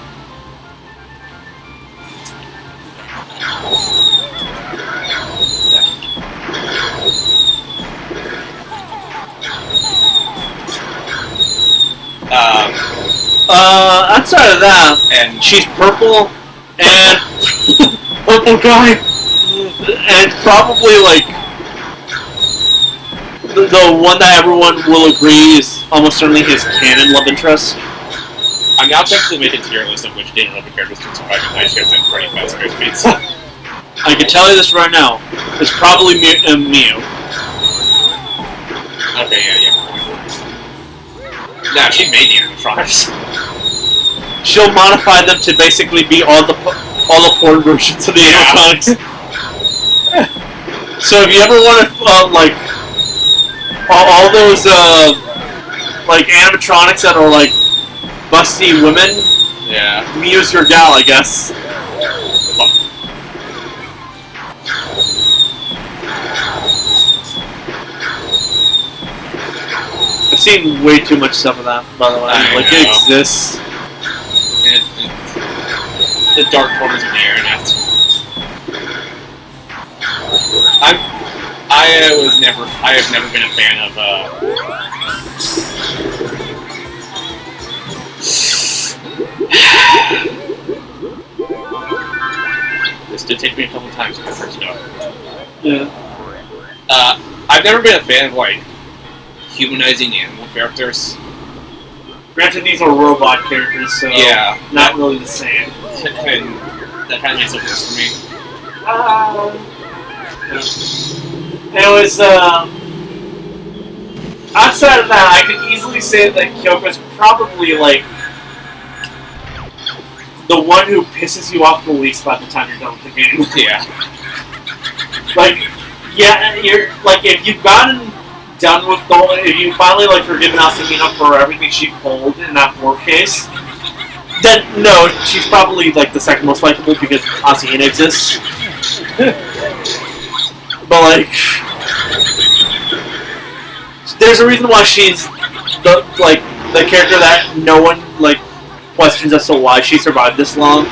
Outside of that, And she's purple and purple guy, and probably like the one that everyone will agree is almost certainly his canon love interest. I'm now tempted to make a tier list of which Danganronpa characters can survive at night shift and Freddy Fazbear speeds. I can tell you this right now. It's probably Mew. Okay, yeah. Nah, she made the animatronics. She'll modify them to basically be all the porn versions of the animatronics. So if you ever want to like all those like animatronics that are like busty women, Yeah. Mew's your gal, I guess. I've seen way too much stuff of that, by the way. Like, it exists. The dark corners of the internet. I have never been a fan of this did take me a couple times when I first got it. Yeah. I've never been a fan of like humanizing animal characters. Granted, these are robot characters, so Yeah. not really the same. And that kind of makes it worse for me. It was, outside of that, I could easily say that Kyoko's probably, like, the one who pisses you off the least by the time you're done with the game. Yeah. Like, yeah, you're, like, if you've gotten done with the, if you finally, like, forgiven Asahina for everything she pulled in that morph case, then, no, she's probably, like, the second most likable because Asahina exists. But, like, there's a reason why she's the character that no one like questions as to why she survived this long.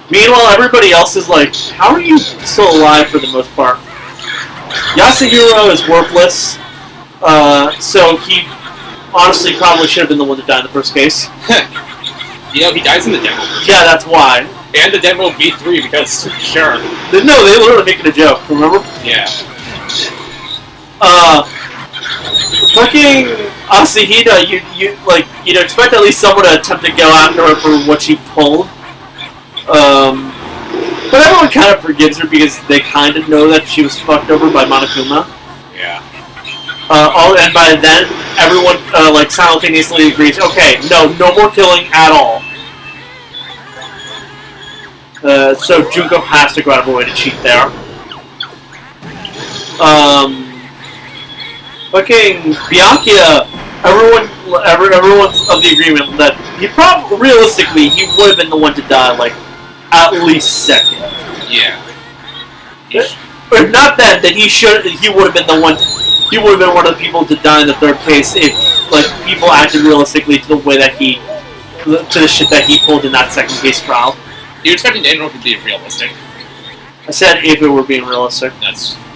Meanwhile, everybody else is like, how are you still alive for the most part? Yasuhiro is worthless, so he honestly probably should have been the one to die in the first case. You know, he dies in the demo. Yeah, that's why. And the demo V3 because sure. No, they literally make it a joke. Remember? Yeah. Fucking Asahina, you'd expect at least someone to attempt to go after her for what she pulled. But everyone kind of forgives her because they kind of know that she was fucked over by Monokuma. Yeah. And by then, everyone like simultaneously agrees. Okay, no more killing at all. So Junko has to go out of her way to cheat there. Fucking Byakuya, everyone's of the agreement that realistically, he would have been the one to die, like, at least second. Yeah. If not that, then he would have been the one. He would have been one of the people to die in the third case if, like, people acted realistically to the way that to the shit that he pulled in that second case trial. You're expecting Danganronpa to be realistic. I said if it were being realistic. That's fair.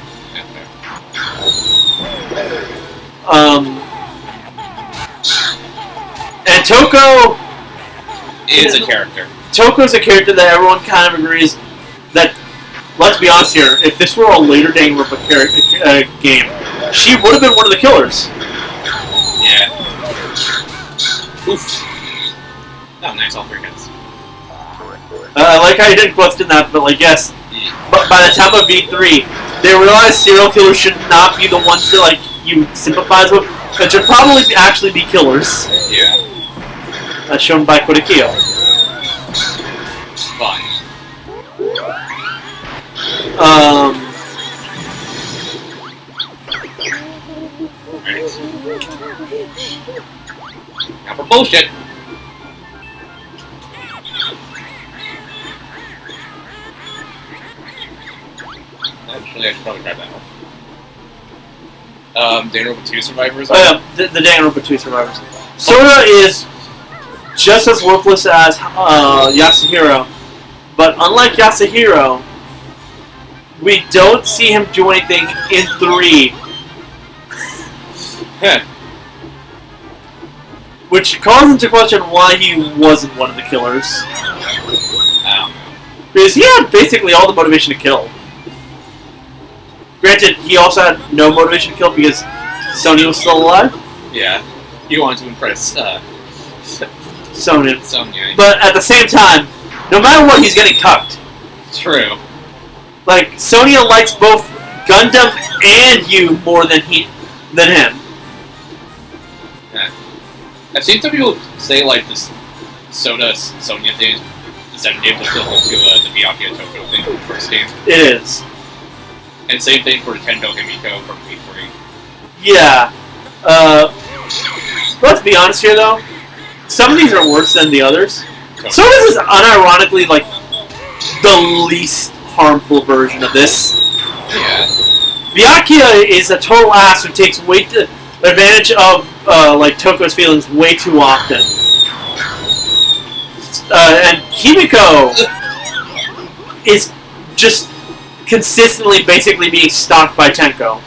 And Toko Is a character. Toko's a character that everyone kind of agrees that, let's be honest here, if this were a later Danganronpa game, she would have been one of the killers. Yeah. Oof. Oh, nice, all three hits. Like I didn't question that, but like yes. Yeah. But by the time of V3, they realized serial killers should not be the ones that like you sympathize with. It should probably actually be killers. Yeah. As shown by Korekiyo. Fine. Right. Now for bullshit. Actually, I should probably grab that one. Danganronpa 2 survivors. Oh yeah, the Danganronpa 2 survivors. Sora is just as worthless as Yasuhiro, but unlike Yasuhiro, we don't see him do anything in 3. which calls into question why he wasn't one of the killers. I don't know. Because he had basically all the motivation to kill. Granted, he also had no motivation to kill because Sonya was still alive. Yeah. He wanted to impress Sonya. Sonya. But at the same time, no matter what, he's getting cucked. True. Like, Sonya likes both Gundam and you more than him. Yeah. I've seen some people say, like, this Soda-Sonya thing is that name equivalent to the Miyake Toko thing from the first game. It is. And same thing for Tendo Himiko from P3. Yeah. Let's be honest here, though. Some of these are worse than the others. Soda's is unironically, like, the least harmful version of this. Yeah. Byakuya is a total ass who takes advantage of like Toko's feelings way too often. And Himiko is just consistently basically being stalked by Tenko.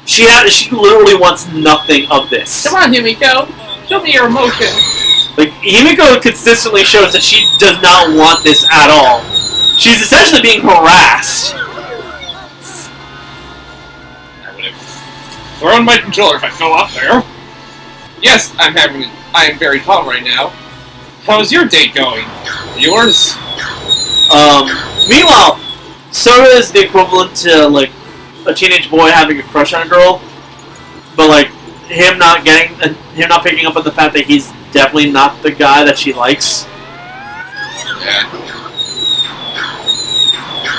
She literally wants nothing of this. Come on, Himiko. Show me your emotion. Like, Himiko consistently shows that she does not want this at all. She's essentially being harassed. I would have thrown my controller if I fell off there. Yes, I am very calm right now. How's your date going? Yours? Meanwhile, Soda is the equivalent to, like, a teenage boy having a crush on a girl, but, like, him not picking up on the fact that he's definitely not the guy that she likes. Yeah.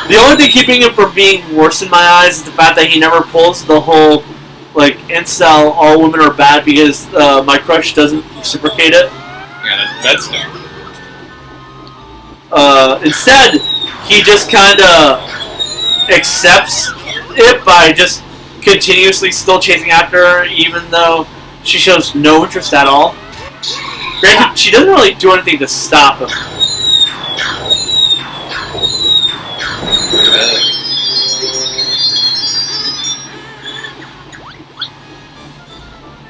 The only thing keeping him from being worse in my eyes is the fact that he never pulls the whole, like, incel, all women are bad because my crush doesn't reciprocate it. Yeah, that's dumb. Instead, he just kind of accepts it by just continuously still chasing after her, even though she shows no interest at all. Granted, she doesn't really do anything to stop him.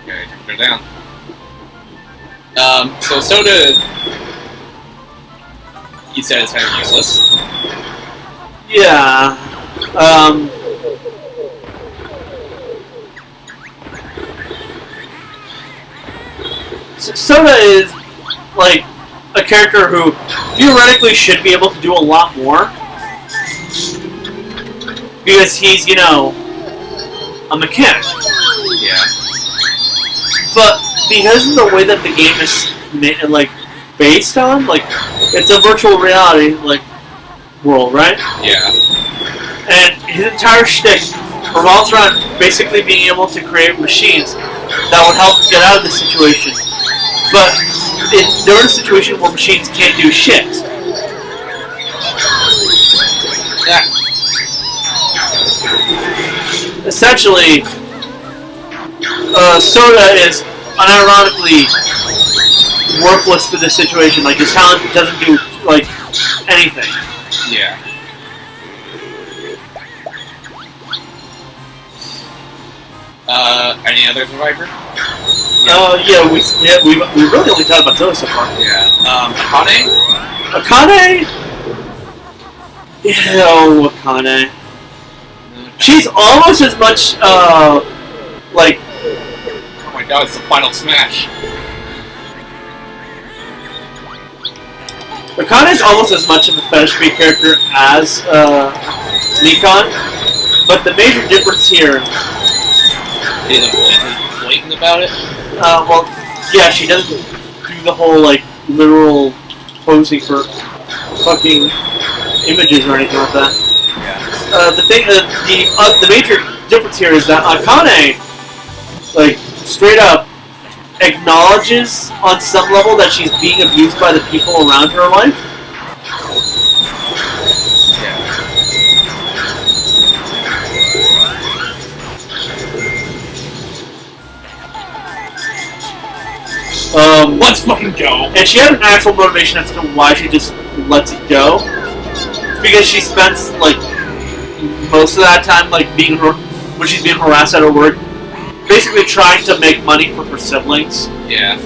Okay, turn her down. So Soda, you said it's kind of useless. Yeah. Soda is, like, a character who theoretically should be able to do a lot more. Because he's, you know, a mechanic. Yeah. But because of the way that the game is, like, based on, like, it's a virtual reality, like, world, right? Yeah. And his entire shtick revolves around basically being able to create machines that would help get out of the situation. But they're in a situation where machines can't do shit. Yeah. Essentially, Soda is unironically worthless for this situation. Like, his talent doesn't do, like, anything. Yeah. Any other survivor? Yeah, we really only talked about Soda so far. Yeah. Akane? Akane? Yeah, oh, Akane. She's almost as much, like... Oh my god, it's the final smash. Akane's almost as much of a fetish bait character as, Nikon, but the major difference here... Is it blatant about it? Well, yeah, she doesn't do the whole, like, literal posing for fucking images or anything like that. Yeah. The major difference here is that Akane, like, straight up acknowledges on some level that she's being abused by the people around her life. Let's fucking go! And she has an actual motivation as to why she just lets it go. Because she spends, like, most of that time, like, when she's being harassed at her work, basically trying to make money for her siblings. Yeah.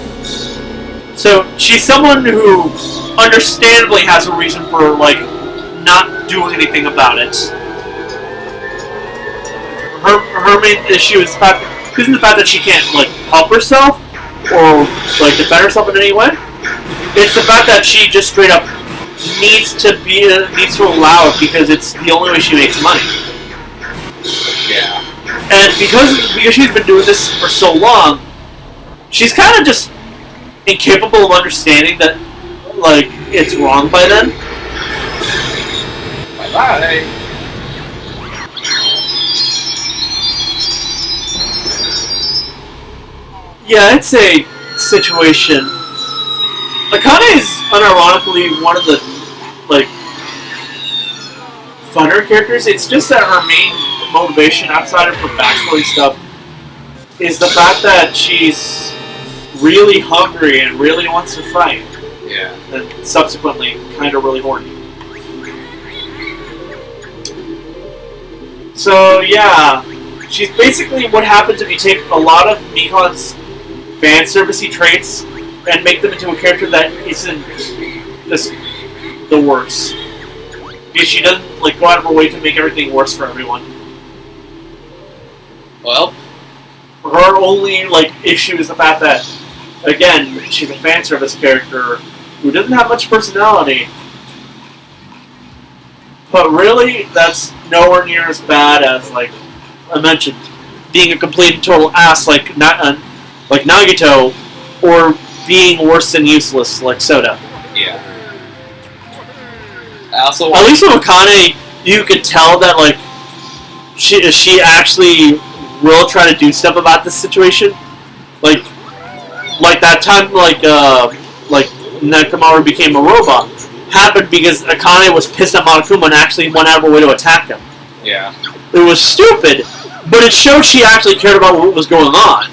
So she's someone who understandably has a reason for like not doing anything about it. Her main issue is isn't the fact that she can't like help herself or like defend herself in any way. It's the fact that she just straight up needs to allow it because it's the only way she makes money. Yeah. And because she's been doing this for so long, she's kind of just incapable of understanding that like it's wrong by then. Bye bye. Yeah, it's a situation. Akane is unironically one of the like funner characters. It's just that her main motivation outside of her backstory stuff is the fact that she's really hungry and really wants to fight. Yeah. And subsequently kind of really horny. So yeah, she's basically what happens if you take a lot of Mikan's fan servicey traits and make them into a character that isn't just the worst. Because she doesn't like go out of her way to make everything worse for everyone. Well, her only like issue is the fact that again, she's a fan service character who doesn't have much personality. But really, that's nowhere near as bad as, like I mentioned, being a complete and total ass like Nagito, or being worse than useless like Soda. yeah. I also At least with Akane, you could tell that like she actually will try to do stuff about this situation. Like that time like Nekomaru became a robot happened because Akane was pissed at Monokuma and actually went out of her way to attack him. Yeah. It was stupid, but it showed she actually cared about what was going on.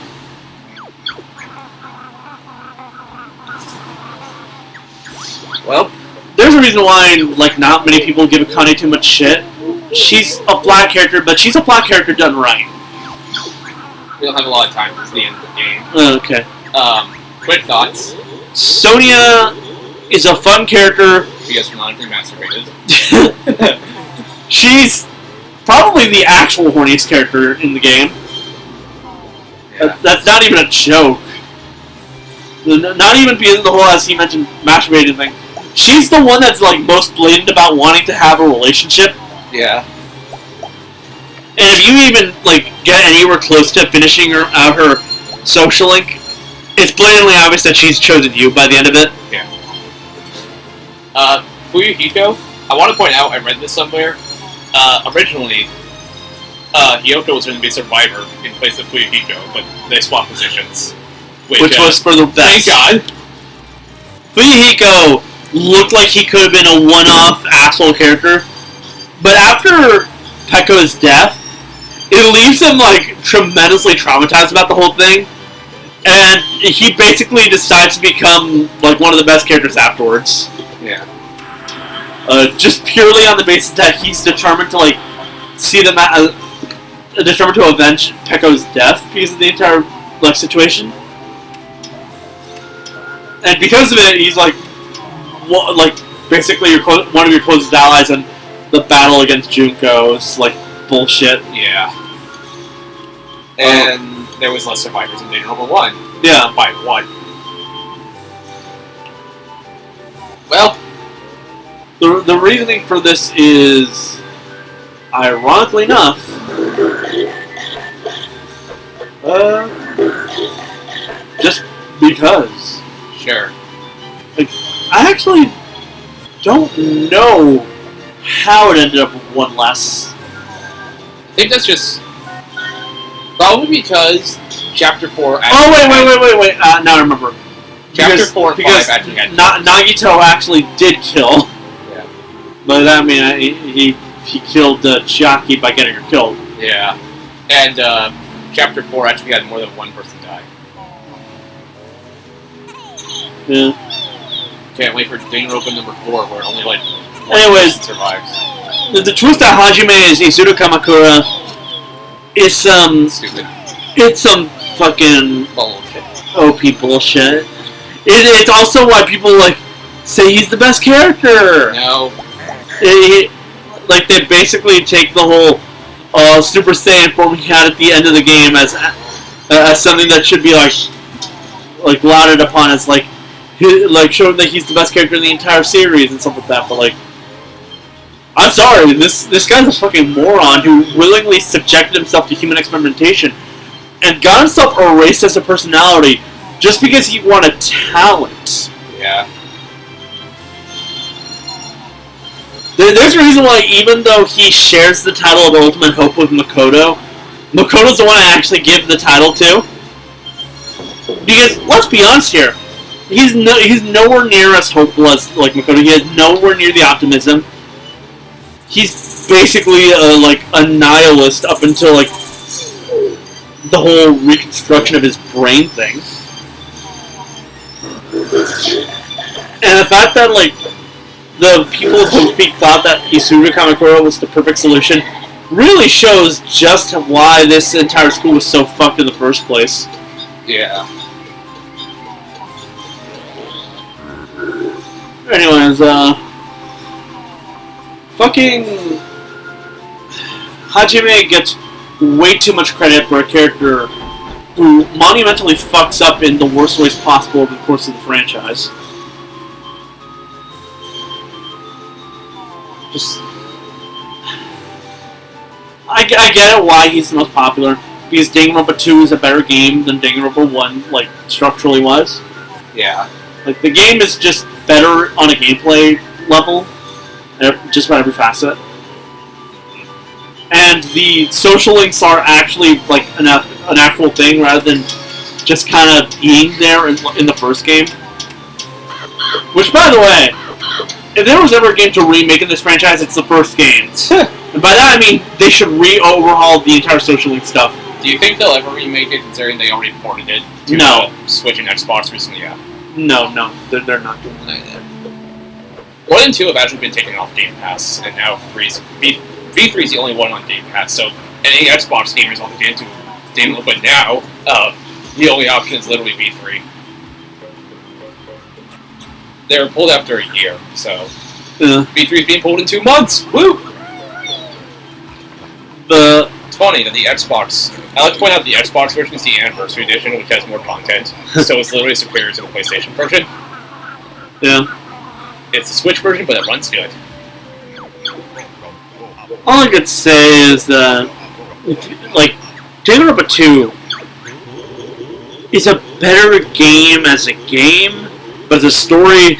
Well, there's a reason why like not many people give Akane too much shit. She's a flat character, but she's a flat character done right. we don't have a lot of time. It's the end of the game. Okay. Quick thoughts. Sonia is a fun character. She gets chronically masturbated. She's probably the actual horniest character in the game. Yeah. That's not even a joke. Not even because the whole, as he mentioned, masturbating thing. She's the one that's like most blatant about wanting to have a relationship. Yeah. And if you even like get anywhere close to finishing out her social link, it's blatantly obvious that she's chosen you by the end of it. Yeah. Fuyuhiko, I want to point out, I read this somewhere. Originally, Hiyoko was going to be Survivor in place of Fuyuhiko, but they swapped positions. Which was for the best. Thank God. Fuyuhiko looked like he could have been a one-off asshole character, but after Pekko's death, it leaves him like tremendously traumatized about the whole thing, and he basically decides to become like one of the best characters afterwards. Yeah. Just purely on the basis that he's determined to like see them determined to avenge Pekko's death because of the entire like situation. And because of it, he's like basically one of your closest allies, and the battle against Junko is like bullshit. Yeah. And there was less survivors in Data Number 1. Yeah. By 1. Well, the reasoning for this is, ironically enough, just because. Sure. Like, I actually don't know how it ended up with one less. I think that's just probably because Chapter 4... Oh, wait. Now I remember. Chapter 4 and 5 because actually had... Nagito actually did kill. Yeah. But I mean, he killed Chiaki by getting her killed. Yeah. And Chapter 4 actually had more than one person die. Yeah. Can't wait for Danganronpa number 4, where only like one Anyways, person survives. The truth that Hajime is Izuru Kamakura is Stupid. it's some fucking Bullshit. OP bullshit. It's also why people like say he's the best character. No. Like they basically take the whole Super Saiyan form he had at the end of the game as something that should be like lauded upon as like showing that he's the best character in the entire series and stuff like that. But like, I'm sorry, this guy's a fucking moron who willingly subjected himself to human experimentation and got himself erased as a personality just because he wanted talent. Yeah. There's a reason why, even though he shares the title of Ultimate Hope with Makoto's the one I actually give the title to. Because, let's be honest here, he's nowhere near as hopeful as like Makoto. He has nowhere near the optimism. He's basically a nihilist up until like the whole reconstruction of his brain thing. And the fact that like the people who speak thought that Isuzu Kamakura was the perfect solution really shows just why this entire school was so fucked in the first place. Yeah. Anyways, fucking Hajime gets way too much credit for a character who monumentally fucks up in the worst ways possible over the course of the franchise. Just, I get it why he's the most popular, because Danganronpa 2 is a better game than Danganronpa 1, like, structurally was. Yeah. Like, the game is just better on a gameplay level, just about every facet. And the social links are actually, like, an actual thing, rather than just kind of being there in the first game. Which, by the way, if there was ever a game to remake in this franchise, it's the first game. And by that I mean they should overhaul the entire social link stuff. Do you think they'll ever remake it, considering they already ported it to Switch and Xbox recently? Yeah. No, they're not doing that. 1 and 2 have actually been taken off Game Pass, and now V3 is the only one on Game Pass, so any Xbox gamers want to get into Danganronpa, but now, the only option is literally V3. They were pulled after a year, so V3 is being pulled in 2 months. Woo! It's funny that the Xbox. I like to point out the Xbox version is the Anniversary Edition, which has more content, so it's literally superior to the PlayStation version. Yeah. It's the Switch version, but it runs good. All I could say is that, like, Danganronpa 2 is a better game as a game. But the story,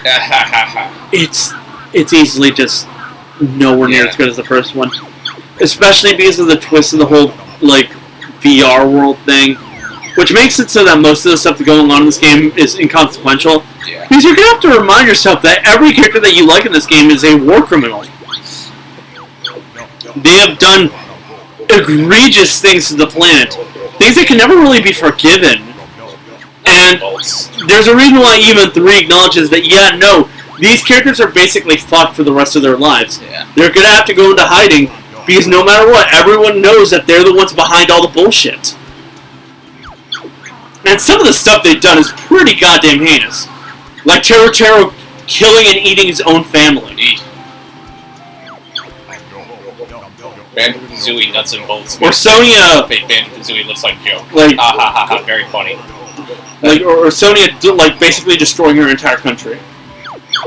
it's easily just nowhere near as good as the first one. Especially because of the twist of the whole, like, VR world thing. Which makes it so that most of the stuff going on in this game is inconsequential. Yeah. Because you're going to have to remind yourself that every character that you like in this game is a war criminal. They have done egregious things to the planet. Things that can never really be forgiven. And there's a reason why even 3 acknowledges that, yeah, no, these characters are basically fucked for the rest of their lives. Yeah. They're going to have to go into hiding, because no matter what, everyone knows that they're the ones behind all the bullshit. And some of the stuff they've done is pretty goddamn heinous. Like Tero killing and eating his own family. Banjo-Kazooie nuts and bolts. Or Sonya... Banjo-Kazooie looks like Joe. Like, ha ha ha ha, very funny. Like, or Sonya, like, basically destroying her entire country.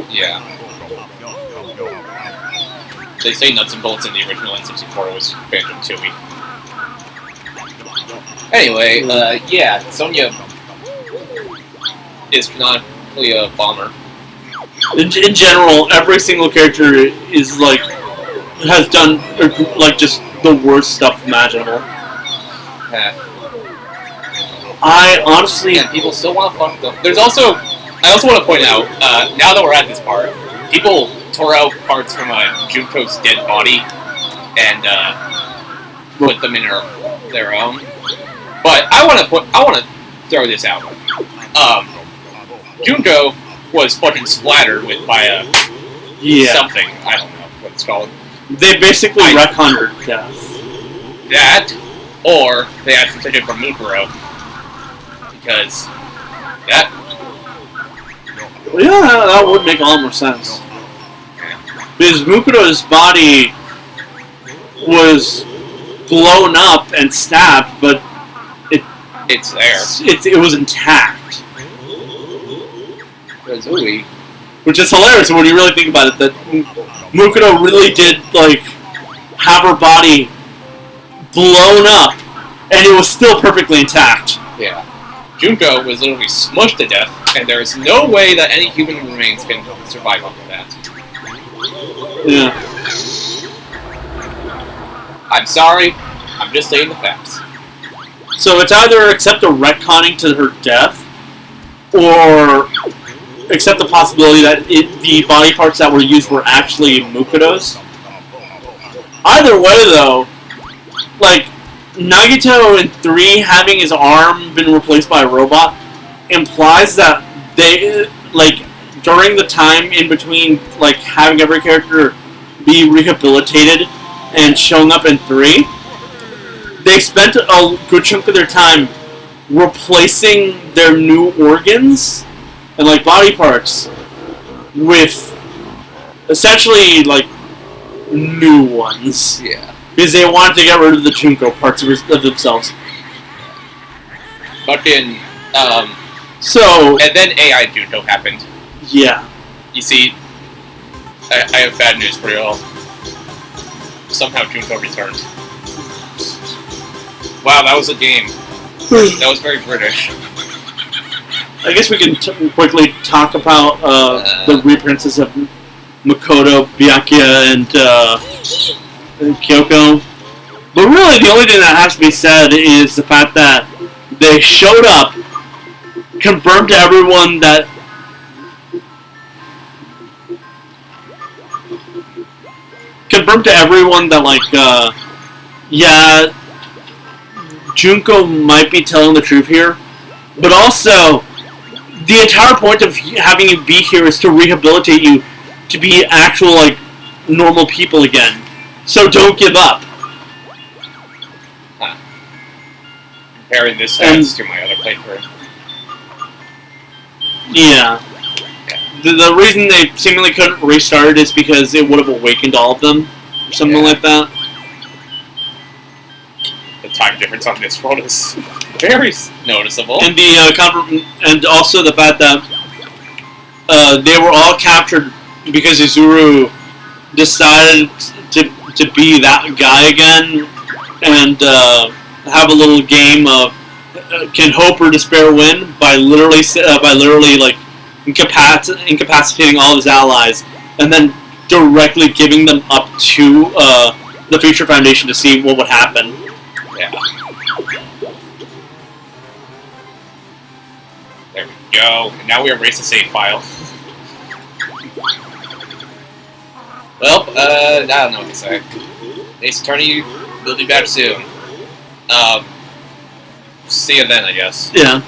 Yeah. They say nuts and bolts in the original N64 was Banjo-Kazooie. Anyway, yeah, Sonya is canonically a bomber. In general, every single character is, like, has done, like, just the worst stuff imaginable. Yeah. I honestly... And people still want to fuck them. There's also... I also want to point out, now that we're at this part, people tore out parts from Junko's dead body and put them in their own. But I want to throw this out. Junko was fucking splattered by something. I don't know what it's called. They basically retconned her death. That, or they had some attention from Mukuro. Because that Yeah, that would make a lot more sense. Because Mukuro's body was blown up and stabbed, but it's there. It was intact. Kazooie. Which is hilarious when you really think about it, that Mukuro really did, like, have her body blown up, and it was still perfectly intact. Yeah. Junko was literally smushed to death, and there is no way that any human remains can survive under that. Yeah. I'm sorry, I'm just stating the facts. So it's either accept a retconning to her death, or accept the possibility that the body parts that were used were actually Mukuro's. Either way, though, like, Nagito in 3 having his arm been replaced by a robot implies that they, like, during the time in between, like, having every character be rehabilitated and showing up in 3, they spent a good chunk of their time replacing their new organs and, like, body parts with essentially, like, new ones. Yeah. Because they wanted to get rid of the Junko parts of themselves. Fucking, So... And then AI Junko happened. Yeah. You see, I have bad news for you all. Somehow Junko returned. Wow, that was a game. That was very British. I guess we can quickly talk about the reappearances of Makoto, Byakuya, and Kyoko. But really, the only thing that has to be said is the fact that they showed up, confirmed to everyone that like, yeah, Junko might be telling the truth here, but also, the entire point of having you be here is to rehabilitate you to be actual, like, normal people again. So don't give up. Huh. Comparing this stats to my other playthrough. Yeah. The reason they seemingly couldn't restart is because it would have awakened all of them, or something like that. The time difference on this world is very noticeable. And and also the fact that they were all captured because Izuru decided to be that guy again and have a little game of can hope or despair win by literally like incapacitating all of his allies and then directly giving them up to the Future Foundation to see what would happen. Yeah. There we go. And now we erase the save file. Well, I don't know what to say. Ace Attorney will be back soon. See you then, I guess. Yeah.